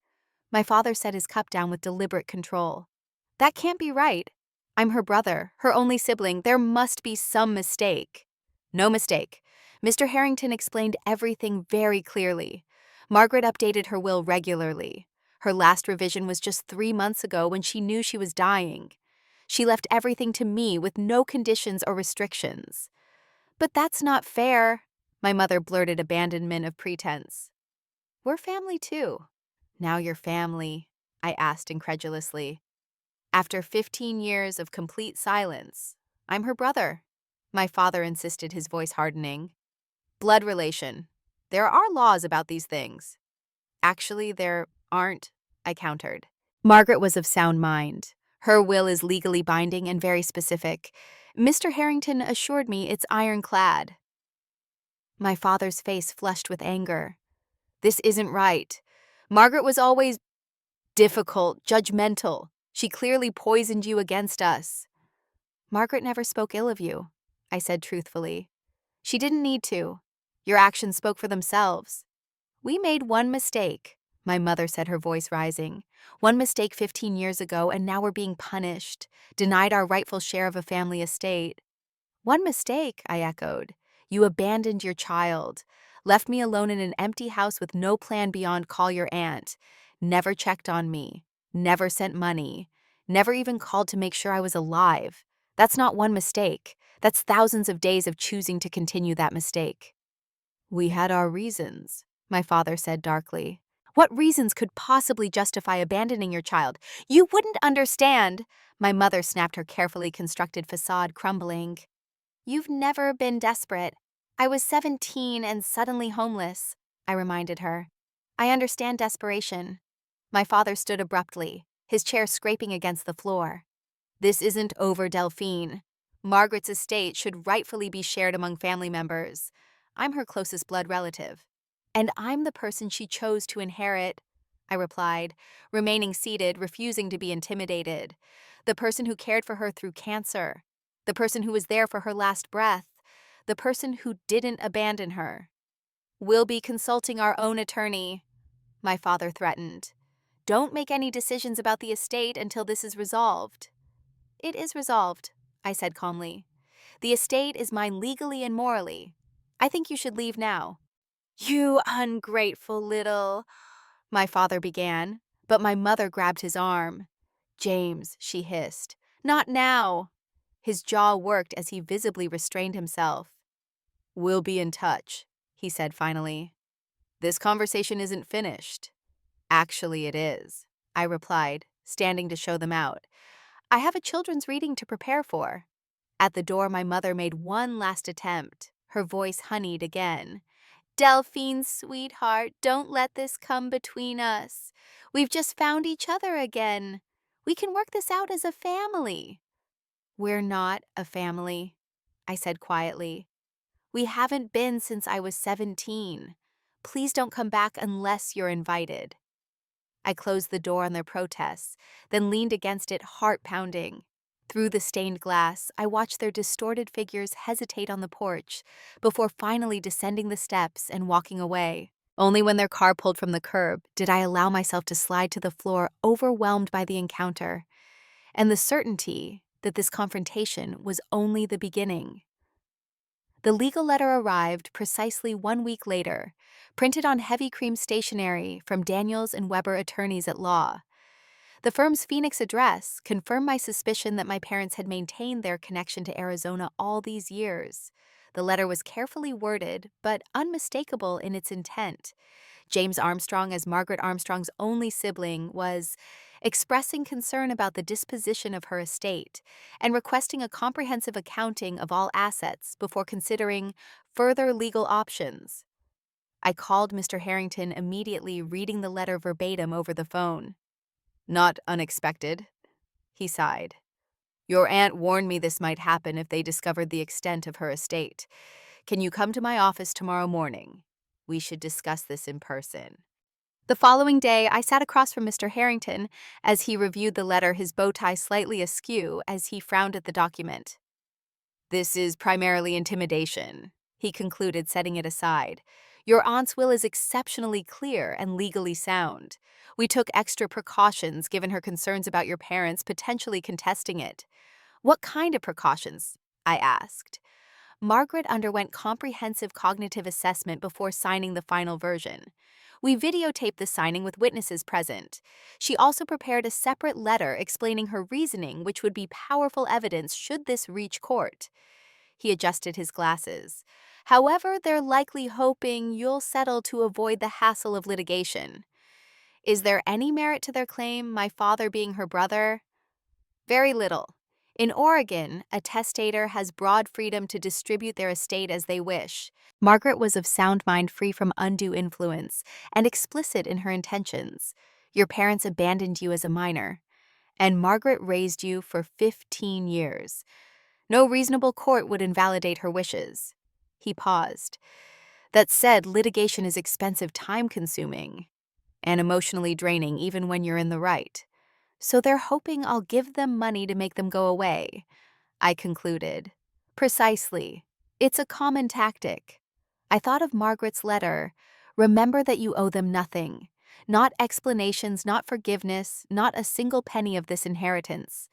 My father set his cup down with deliberate control. That can't be right. I'm her brother, her only sibling. There must be some mistake. No mistake. Mr. Harrington explained everything very clearly. Margaret updated her will regularly. Her last revision was just 3 months ago when she knew she was dying. She left everything to me with no conditions or restrictions. But that's not fair, my mother blurted abandonment of pretense. We're family too. Now you're family, I asked incredulously. After 15 years of complete silence, I'm her brother, my father insisted, his voice hardening. Blood relation. There are laws about these things. Actually, there aren't, I countered. Margaret was of sound mind. Her will is legally binding and very specific. Mr. Harrington assured me it's ironclad. My father's face flushed with anger. This isn't right. Margaret was always difficult, judgmental. She clearly poisoned you against us. Margaret never spoke ill of you, I said truthfully. She didn't need to. Your actions spoke for themselves. We made one mistake, my mother said, her voice rising. One mistake 15 years ago, and now we're being punished, denied our rightful share of a family estate. One mistake, I echoed. You abandoned your child, left me alone in an empty house with no plan beyond call your aunt, never checked on me, never sent money, never even called to make sure I was alive. That's not one mistake. That's thousands of days of choosing to continue that mistake. We had our reasons, my father said darkly. What reasons could possibly justify abandoning your child? You wouldn't understand. My mother snapped, her carefully constructed facade crumbling. You've never been desperate. I was 17 and suddenly homeless, I reminded her. I understand desperation. My father stood abruptly, his chair scraping against the floor. This isn't over, Delphine. Margaret's estate should rightfully be shared among family members. I'm her closest blood relative. And I'm the person she chose to inherit, I replied, remaining seated, refusing to be intimidated. The person who cared for her through cancer. The person who was there for her last breath. The person who didn't abandon her. We'll be consulting our own attorney, my father threatened. Don't make any decisions about the estate until this is resolved. It is resolved, I said calmly. The estate is mine legally and morally. I think you should leave now. You ungrateful little, my father began, but my mother grabbed his arm. James, she hissed, not now. His jaw worked as he visibly restrained himself. We'll be in touch, he said finally. This conversation isn't finished. Actually, it is, I replied, standing to show them out. I have a children's reading to prepare for. At the door, my mother made one last attempt, her voice honeyed again. Delphine, sweetheart, don't let this come between us. We've just found each other again. We can work this out as a family. We're not a family, I said quietly. We haven't been since I was 17. Please don't come back unless you're invited. I closed the door on their protests, then leaned against it, heart pounding. Through the stained glass, I watched their distorted figures hesitate on the porch before finally descending the steps and walking away. Only when their car pulled from the curb did I allow myself to slide to the floor, overwhelmed by the encounter and the certainty that this confrontation was only the beginning. The legal letter arrived precisely 1 week later, printed on heavy cream stationery from Daniels and Weber attorneys at law. The firm's Phoenix address confirmed my suspicion that my parents had maintained their connection to Arizona all these years. The letter was carefully worded, but unmistakable in its intent. James Armstrong, as Margaret Armstrong's only sibling, was expressing concern about the disposition of her estate and requesting a comprehensive accounting of all assets before considering further legal options. I called Mr. Harrington immediately, reading the letter verbatim over the phone. "Not unexpected," he sighed. "Your aunt warned me this might happen if they discovered the extent of her estate. Can you come to my office tomorrow morning? We should discuss this in person." The following day, I sat across from Mr. Harrington as he reviewed the letter, his bow tie slightly askew as he frowned at the document. "This is primarily intimidation," he concluded, setting it aside. "Your aunt's will is exceptionally clear and legally sound. We took extra precautions given her concerns about your parents potentially contesting it." "What kind of precautions?" I asked. "Margaret underwent comprehensive cognitive assessment before signing the final version. We videotaped the signing with witnesses present. She also prepared a separate letter explaining her reasoning, which would be powerful evidence should this reach court." He adjusted his glasses. "However, they're likely hoping you'll settle to avoid the hassle of litigation." "Is there any merit to their claim, my father being her brother?" "Very little. In Oregon, a testator has broad freedom to distribute their estate as they wish. Margaret was of sound mind, free from undue influence, and explicit in her intentions. Your parents abandoned you as a minor, and Margaret raised you for 15 years. No reasonable court would invalidate her wishes." He paused. "That said, litigation is expensive, time-consuming, and emotionally draining even when you're in the right. So they're hoping I'll give them money to make them go away," I concluded. "Precisely. It's a common tactic." I thought of Margaret's letter. "Remember that you owe them nothing. Not explanations, not forgiveness, not a single penny of this inheritance."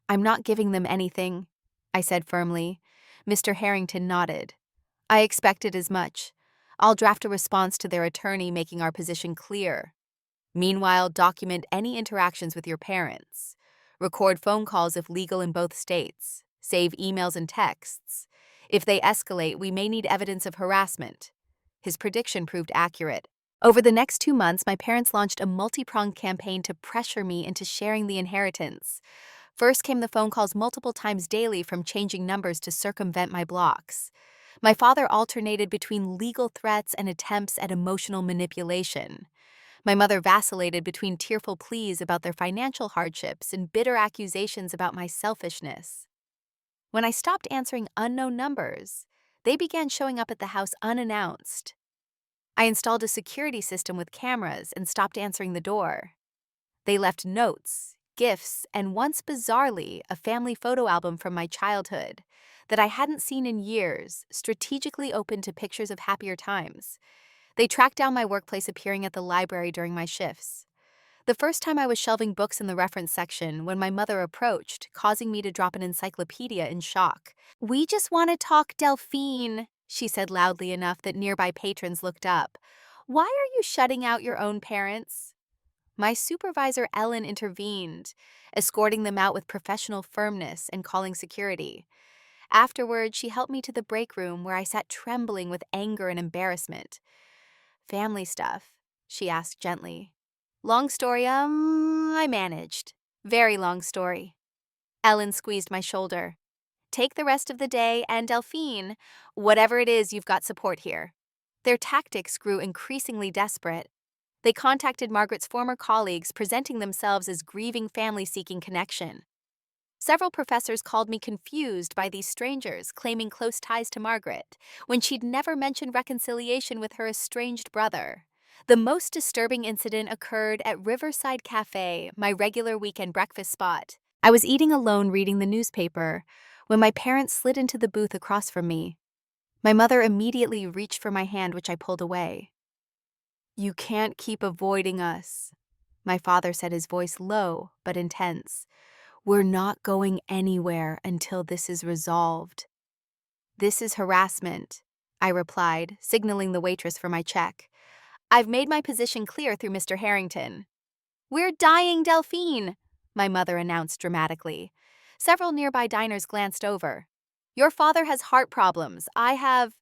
"I'm not giving them anything," I said firmly. Mr. Harrington nodded. "I expected as much. I'll draft a response to their attorney making our position clear. Meanwhile, document any interactions with your parents. Record phone calls if legal in both states. Save emails and texts. If they escalate, we may need evidence of harassment." His prediction proved accurate. Over the next 2 months, my parents launched a multi-pronged campaign to pressure me into sharing the inheritance. First came the phone calls multiple times daily, from changing numbers to circumvent my blocks. My father alternated between legal threats and attempts at emotional manipulation. My mother vacillated between tearful pleas about their financial hardships and bitter accusations about my selfishness. When I stopped answering unknown numbers, they began showing up at the house unannounced. I installed a security system with cameras and stopped answering the door. They left notes, gifts, and once bizarrely, a family photo album from my childhood that I hadn't seen in years, strategically opened to pictures of happier times. They tracked down my workplace, appearing at the library during my shifts. The first time I was shelving books in the reference section when my mother approached, causing me to drop an encyclopedia in shock. "We just want to talk, Delphine," she said loudly enough that nearby patrons looked up. "Why are you shutting out your own parents?" My supervisor, Ellen, intervened, escorting them out with professional firmness and calling security. Afterward, she helped me to the break room, where I sat trembling with anger and embarrassment. "Family stuff?" she asked gently. "Long story, I managed. Very long story." Ellen squeezed my shoulder. "Take the rest of the day, and Delphine, whatever it is, you've got support here." Their tactics grew increasingly desperate. They contacted Margaret's former colleagues, presenting themselves as grieving family seeking connection. Several professors called me confused by these strangers, claiming close ties to Margaret, when she'd never mentioned reconciliation with her estranged brother. The most disturbing incident occurred at Riverside Cafe, my regular weekend breakfast spot. I was eating alone reading the newspaper when my parents slid into the booth across from me. My mother immediately reached for my hand, which I pulled away. "You can't keep avoiding us," my father said, his voice low but intense. "We're not going anywhere until this is resolved." "This is harassment," I replied, signaling the waitress for my check. "I've made my position clear through Mr. Harrington." "We're dying, Delphine," my mother announced dramatically. Several nearby diners glanced over. "Your father has heart problems. I have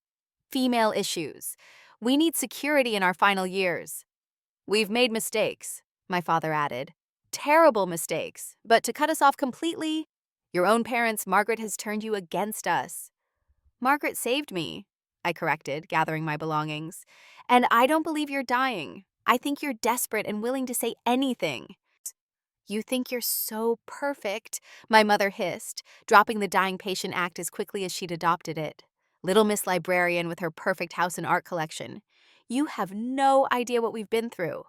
female issues. We need security in our final years." "We've made mistakes," my father added. "Terrible mistakes. But to cut us off completely, your own parents, Margaret, has turned you against us." "Margaret saved me," I corrected, gathering my belongings. "And I don't believe you're dying. I think you're desperate and willing to say anything." "You think you're so perfect," my mother hissed, dropping the dying patient act as quickly as she'd adopted it. "Little Miss Librarian with her perfect house and art collection. You have no idea what we've been through."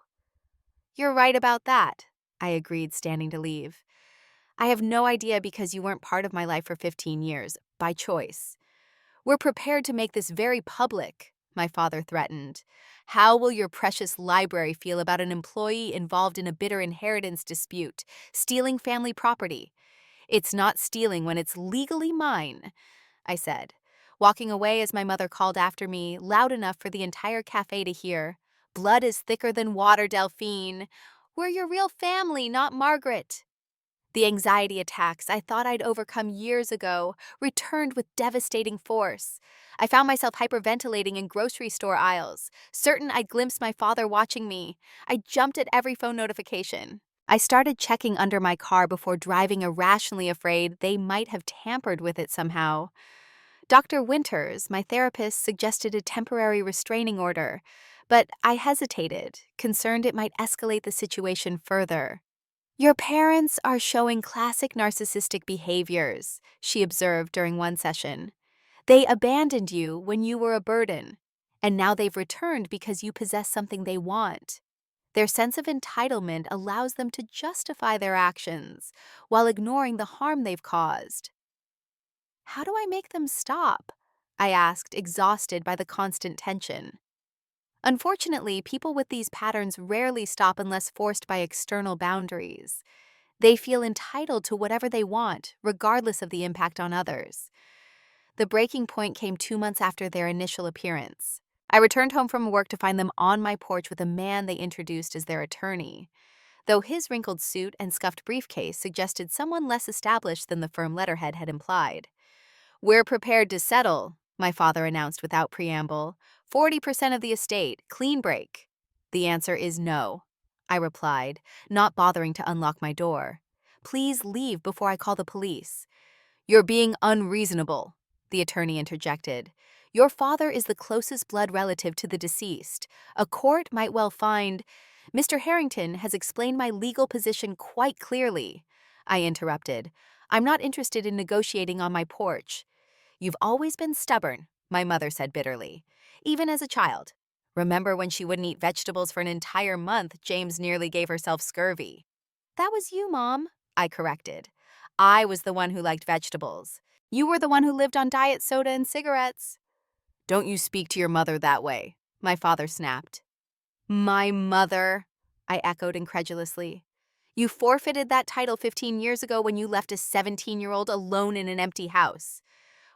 "You're right about that," I agreed, standing to leave. "I have no idea because you weren't part of my life for 15 years, by choice." "We're prepared to make this very public," my father threatened. "How will your precious library feel about an employee involved in a bitter inheritance dispute, stealing family property?" "It's not stealing when it's legally mine," I said, walking away as my mother called after me, loud enough for the entire cafe to hear. "Blood is thicker than water, Delphine. We're your real family, not Margaret." The anxiety attacks I thought I'd overcome years ago returned with devastating force. I found myself hyperventilating in grocery store aisles, certain I'd glimpsed my father watching me. I jumped at every phone notification. I started checking under my car before driving, irrationally afraid they might have tampered with it somehow. Dr. Winters, my therapist, suggested a temporary restraining order, but I hesitated, concerned it might escalate the situation further. "Your parents are showing classic narcissistic behaviors," she observed during one session. "They abandoned you when you were a burden, and now they've returned because you possess something they want. Their sense of entitlement allows them to justify their actions while ignoring the harm they've caused." "How do I make them stop?" I asked, exhausted by the constant tension. Unfortunately, people with these patterns rarely stop unless forced by external boundaries. They feel entitled to whatever they want, regardless of the impact on others. The breaking point came 2 months after their initial appearance. I returned home from work to find them on my porch with a man they introduced as their attorney, though his wrinkled suit and scuffed briefcase suggested someone less established than the firm letterhead had implied. "We're prepared to settle," my father announced without preamble. 40% of the estate, clean break." "The answer is no," I replied, not bothering to unlock my door. "Please leave before I call the police." "You're being unreasonable," the attorney interjected. "Your father is the closest blood relative to the deceased. A court might well find—" "Mr. Harrington has explained my legal position quite clearly," I interrupted. "I'm not interested in negotiating on my porch." "You've always been stubborn," my mother said bitterly. "Even as a child. Remember when she wouldn't eat vegetables for an entire month, James nearly gave herself scurvy." "That was you, Mom," I corrected. "I was the one who liked vegetables. You were the one who lived on diet soda and cigarettes." "Don't you speak to your mother that way," my father snapped. "My mother," I echoed incredulously. "You forfeited that title 15 years ago when you left a 17-year-old alone in an empty house."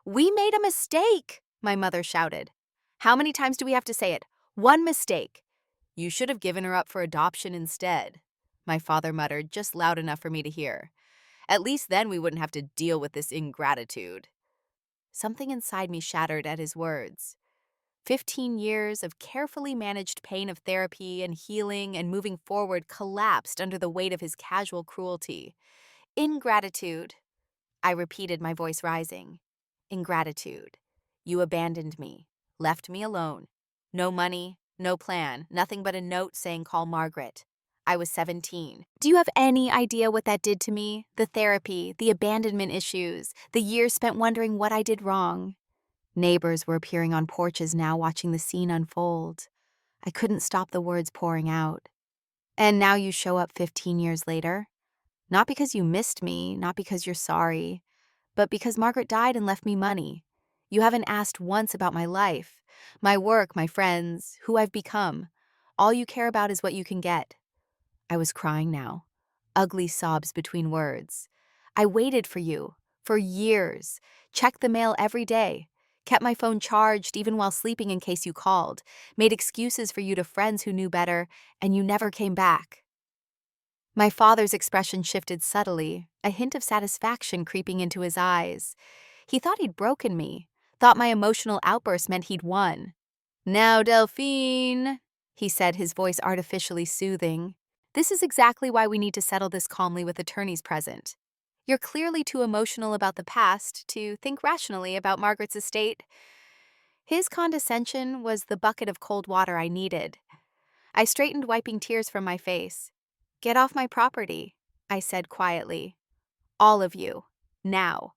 "We made a mistake," my mother shouted. "How many times do we have to say it? One mistake." "You should have given her up for adoption instead," my father muttered, just loud enough for me to hear. "At least then we wouldn't have to deal with this ingratitude." Something inside me shattered at his words. 15 years of carefully managed pain of therapy and healing and moving forward collapsed under the weight of his casual cruelty. "Ingratitude," I repeated, my voice rising. "Ingratitude. You abandoned me, left me alone. No money, no plan, nothing but a note saying call Margaret. I was 17. Do you have any idea what that did to me? The therapy, the abandonment issues, the years spent wondering what I did wrong." Neighbors were appearing on porches now, watching the scene unfold. I couldn't stop the words pouring out. "And now you show up 15 years later?" Not because you missed me, not because you're sorry, but because Margaret died and left me money. You haven't asked once about my life, my work, my friends, who I've become. All you care about is what you can get." I was crying now, ugly sobs between words. "I waited for years, checked the mail every day, kept my phone charged even while sleeping in case you called, made excuses for you to friends who knew better, and you never came back." My father's expression shifted subtly, a hint of satisfaction creeping into his eyes. He thought he'd broken me, thought my emotional outburst meant he'd won. "Now, Delphine," he said, his voice artificially soothing. "This is exactly why we need to settle this calmly with attorneys present. You're clearly too emotional about the past to think rationally about Margaret's estate." His condescension was the bucket of cold water I needed. I straightened, wiping tears from my face. "Get off my property," I said quietly. "All of you. Now.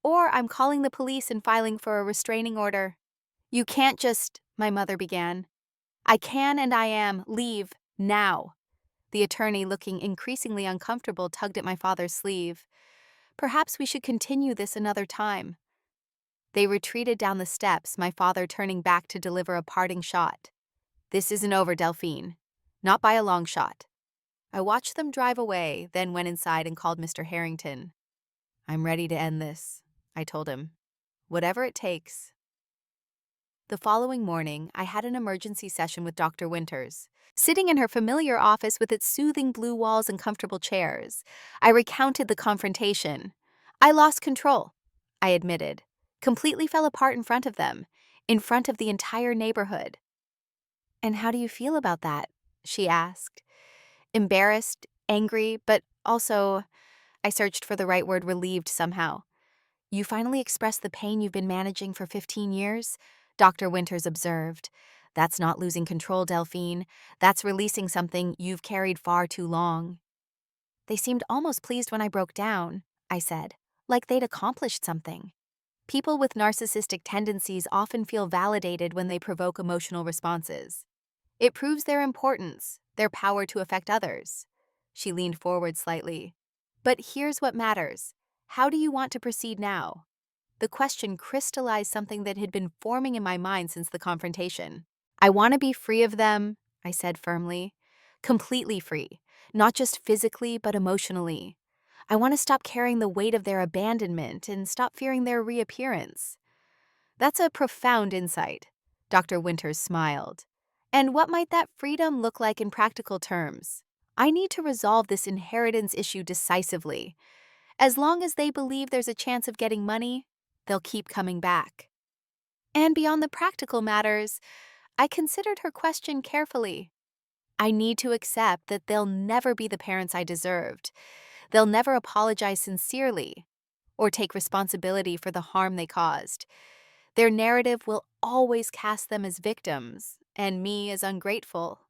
Or I'm calling the police and filing for a restraining order." "You can't just," my mother began. "I can and I am. Leave. Now." The attorney, looking increasingly uncomfortable, tugged at my father's sleeve. "Perhaps we should continue this another time." They retreated down the steps, my father turning back to deliver a parting shot. "This isn't over, Delphine. Not by a long shot." I watched them drive away, then went inside and called Mr. Harrington. "I'm ready to end this," I told him. "Whatever it takes." The following morning, I had an emergency session with Dr. Winters. Sitting in her familiar office with its soothing blue walls and comfortable chairs, I recounted the confrontation. "I lost control," I admitted. "Completely fell apart in front of them, in front of the entire neighborhood." "And how do you feel about that?" she asked. Embarrassed, angry, but also, I searched for the right word, relieved somehow. "You finally expressed the pain you've been managing for 15 years, Dr. Winters observed. "That's not losing control, Delphine. That's releasing something you've carried far too long." "They seemed almost pleased when I broke down," I said, "like they'd accomplished something." People with narcissistic tendencies often feel validated when they provoke emotional responses. It proves their importance, their power to affect others. She leaned forward slightly. "But here's what matters. How do you want to proceed now?" The question crystallized something that had been forming in my mind since the confrontation. "I want to be free of them," I said firmly. "Completely free. Not just physically, but emotionally. I want to stop carrying the weight of their abandonment and stop fearing their reappearance." "That's a profound insight," Dr. Winters smiled. "And what might that freedom look like in practical terms?" "I need to resolve this inheritance issue decisively. As long as they believe there's a chance of getting money, they'll keep coming back." And beyond the practical matters, I considered her question carefully. I need to accept that they'll never be the parents I deserved. They'll never apologize sincerely or take responsibility for the harm they caused. Their narrative will always cast them as victims and me as ungrateful.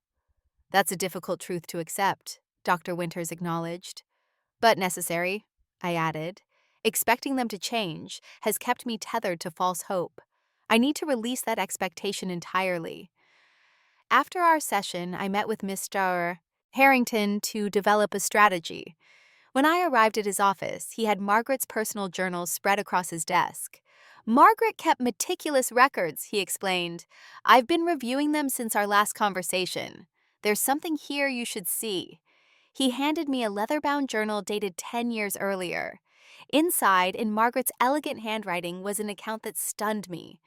"That's a difficult truth to accept," Dr. Winters acknowledged. "But necessary," I added. "Expecting them to change has kept me tethered to false hope. I need to release that expectation entirely." After our session, I met with Mr. Harrington to develop a strategy. When I arrived at his office, he had Margaret's personal journals spread across his desk. "Margaret kept meticulous records," he explained. "I've been reviewing them since our last conversation. There's something here you should see." He handed me a leather-bound journal dated 10 years earlier. Inside, in Margaret's elegant handwriting, was an account that stunned me.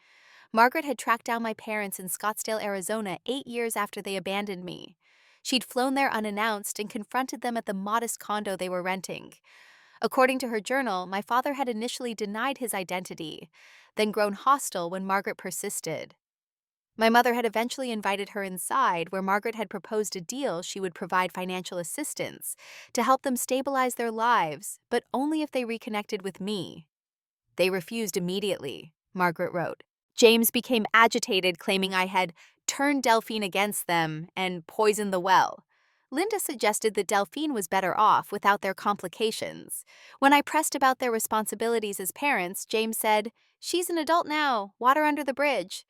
Margaret had tracked down my parents in Scottsdale, Arizona 8 years after they abandoned me. She'd flown there unannounced and confronted them at the modest condo they were renting. According to her journal, my father had initially denied his identity, then grown hostile when Margaret persisted. My mother had eventually invited her inside, where Margaret had proposed a deal she would provide financial assistance to help them stabilize their lives, but only if they reconnected with me. "They refused immediately," Margaret wrote. "James became agitated, claiming I had turned Delphine against them and poisoned the well. Linda suggested that Delphine was better off without their complications. When I pressed about their responsibilities as parents, James said, 'She's an adult now, water under the bridge.'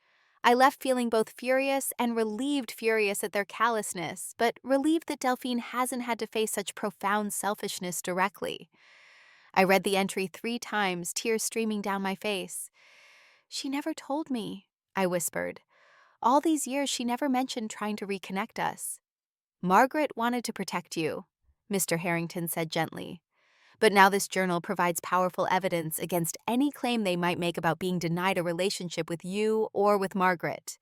I left feeling both furious and relieved furious at their callousness, but relieved that Delphine hasn't had to face such profound selfishness directly. I read the entry 3 times, tears streaming down my face. "She never told me," I whispered. "All these years she never mentioned trying to reconnect us." "Margaret wanted to protect you," Mr. Harrington said gently. "But now this journal provides powerful evidence against any claim they might make about being denied a relationship with you or with Margaret."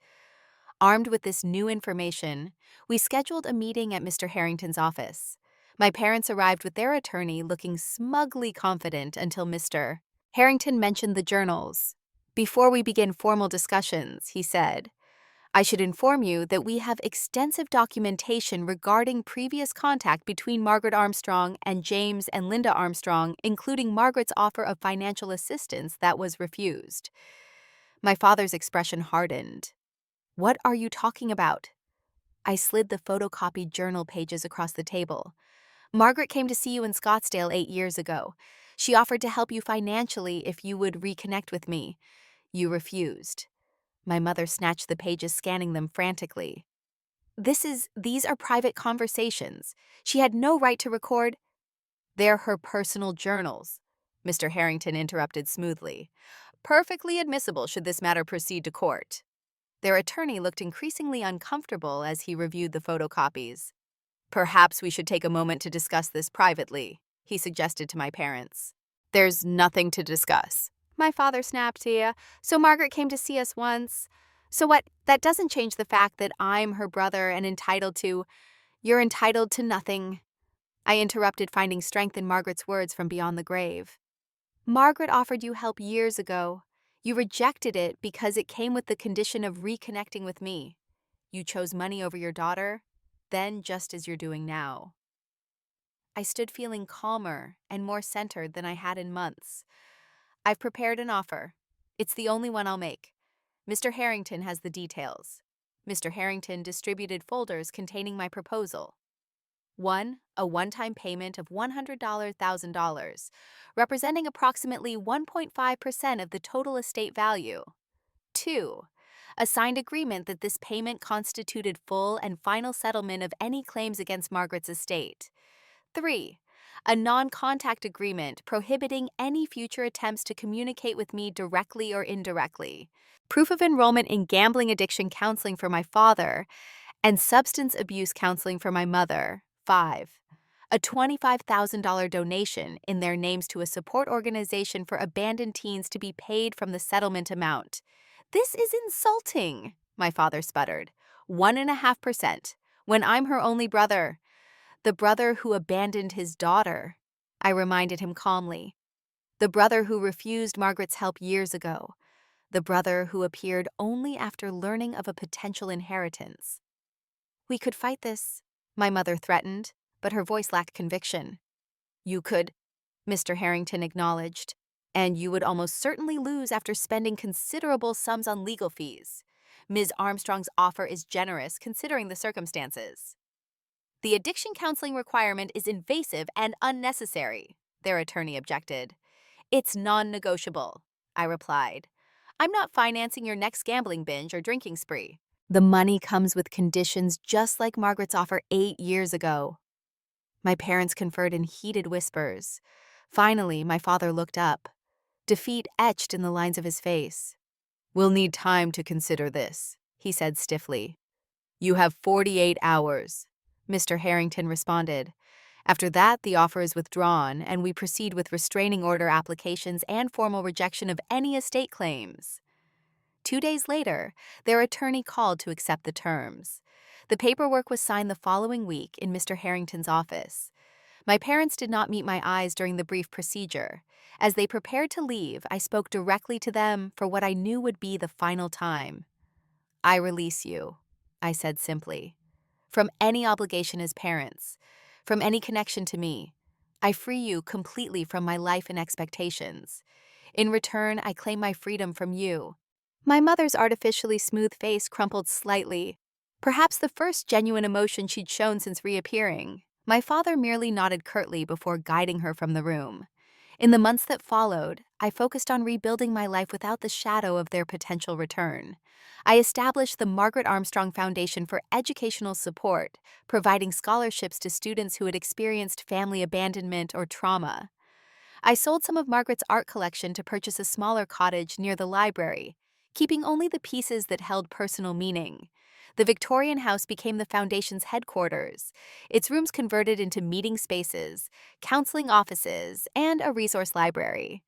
Armed with this new information, we scheduled a meeting at Mr. Harrington's office. My parents arrived with their attorney looking smugly confident until Mr. Harrington mentioned the journals. "Before we begin formal discussions," he said, "I should inform you that we have extensive documentation regarding previous contact between Margaret Armstrong and James and Linda Armstrong, including Margaret's offer of financial assistance that was refused." My father's expression hardened. "What are you talking about?" I slid the photocopied journal pages across the table. "Margaret came to see you in Scottsdale 8 years ago. She offered to help you financially if you would reconnect with me. You refused." My mother snatched the pages, scanning them frantically. These are private conversations. She had no right to record." "They're her personal journals," Mr. Harrington interrupted smoothly. "Perfectly admissible should this matter proceed to court." Their attorney looked increasingly uncomfortable as he reviewed the photocopies. "Perhaps we should take a moment to discuss this privately," he suggested to my parents. "There's nothing to discuss," my father snapped. "Yeah, so Margaret came to see us once. So what? That doesn't change the fact that I'm her brother and entitled to—" "You're entitled to nothing," I interrupted, finding strength in Margaret's words from beyond the grave. "Margaret offered you help years ago. You rejected it because it came with the condition of reconnecting with me. You chose money over your daughter, then just as you're doing now." I stood feeling calmer and more centered than I had in months. "I've prepared an offer. It's the only one I'll make. Mr. Harrington has the details." Mr. Harrington distributed folders containing my proposal. 1. A one-time payment of $100,000, representing approximately 1.5% of the total estate value. 2. A signed agreement that this payment constituted full and final settlement of any claims against Margaret's estate. 3. A non-contact agreement prohibiting any future attempts to communicate with me directly or indirectly. Proof of enrollment in gambling addiction counseling for my father and substance abuse counseling for my mother. 5. A $25,000 donation in their names to a support organization for abandoned teens to be paid from the settlement amount. "This is insulting," my father sputtered. 1.5%, when I'm her only brother. "The brother who abandoned his daughter," I reminded him calmly. "The brother who refused Margaret's help years ago. The brother who appeared only after learning of a potential inheritance." "We could fight this," my mother threatened, but her voice lacked conviction. "You could," Mr. Harrington acknowledged, "and you would almost certainly lose after spending considerable sums on legal fees. Ms. Armstrong's offer is generous considering the circumstances." "The addiction counseling requirement is invasive and unnecessary," their attorney objected. "It's non-negotiable," I replied. "I'm not financing your next gambling binge or drinking spree. The money comes with conditions just like Margaret's offer 8 years ago." My parents conferred in heated whispers. Finally, my father looked up, defeat etched in the lines of his face. "We'll need time to consider this," he said stiffly. "You have 48 hours, Mr. Harrington responded. "After that, the offer is withdrawn, and we proceed with restraining order applications and formal rejection of any estate claims." 2 days later, their attorney called to accept the terms. The paperwork was signed the following week in Mr. Harrington's office. My parents did not meet my eyes during the brief procedure. As they prepared to leave, I spoke directly to them for what I knew would be the final time. "I release you," I said simply, "from any obligation as parents, from any connection to me. I free you completely from my life and expectations. In return, I claim my freedom from you." My mother's artificially smooth face crumpled slightly, perhaps the first genuine emotion she'd shown since reappearing. My father merely nodded curtly before guiding her from the room. In the months that followed, I focused on rebuilding my life without the shadow of their potential return. I established the Margaret Armstrong Foundation for Educational Support, providing scholarships to students who had experienced family abandonment or trauma. I sold some of Margaret's art collection to purchase a smaller cottage near the library, keeping only the pieces that held personal meaning. The Victorian house became the foundation's headquarters, its rooms converted into meeting spaces, counseling offices, and a resource library.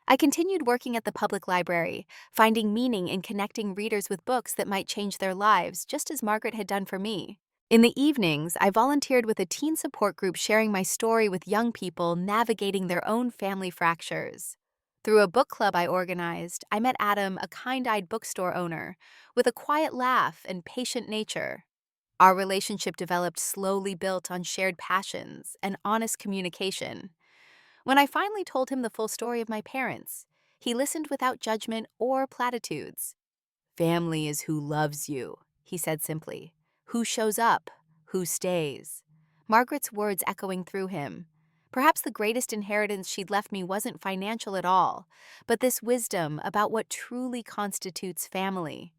I continued working at the public library, finding meaning in connecting readers with books that might change their lives, just as Margaret had done for me. In the evenings, I volunteered with a teen support group sharing my story with young people navigating their own family fractures. Through a book club I organized, I met Adam, a kind-eyed bookstore owner, with a quiet laugh and patient nature. Our relationship developed slowly built on shared passions and honest communication. When I finally told him the full story of my parents, he listened without judgment or platitudes. "Family is who loves you," he said simply. "Who shows up, who stays." Margaret's words echoing through him. Perhaps the greatest inheritance she'd left me wasn't financial at all, but this wisdom about what truly constitutes family.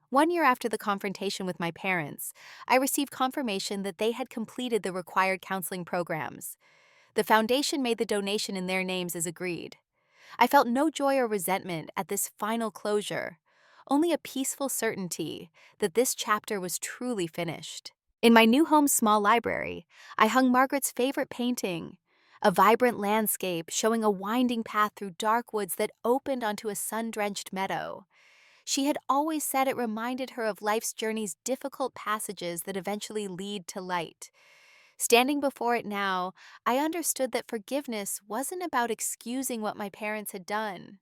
1 year after the confrontation with my parents, I received confirmation that they had completed the required counseling programs. The foundation made the donation in their names as agreed. I felt no joy or resentment at this final closure, only a peaceful certainty that this chapter was truly finished. In my new home's small library, I hung Margaret's favorite painting, a vibrant landscape showing a winding path through dark woods that opened onto a sun-drenched meadow. She had always said it reminded her of life's journey's difficult passages that eventually lead to light. Standing before it now, I understood that forgiveness wasn't about excusing what my parents had done.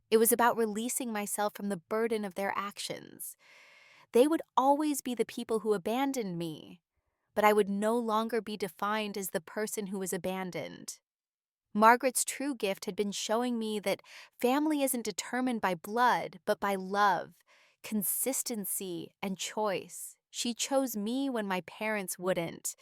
It was about releasing myself from the burden of their actions. They would always be the people who abandoned me, but I would no longer be defined as the person who was abandoned. Margaret's true gift had been showing me that family isn't determined by blood, but by love, consistency, and choice. She chose me when my parents wouldn't.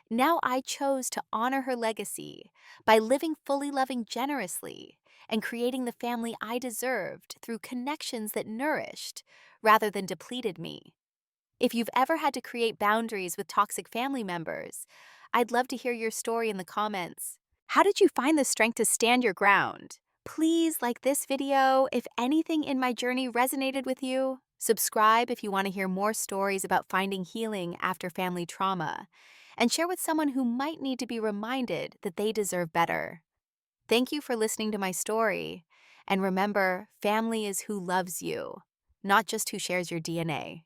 Now I chose to honor her legacy by living fully loving generously and creating the family I deserved through connections that nourished rather than depleted me. If you've ever had to create boundaries with toxic family members, I'd love to hear your story in the comments. How did you find the strength to stand your ground? Please like this video if anything in my journey resonated with you. Subscribe if you want to hear more stories about finding healing after family trauma. And share with someone who might need to be reminded that they deserve better. Thank you for listening to my story. And remember, family is who loves you, not just who shares your DNA.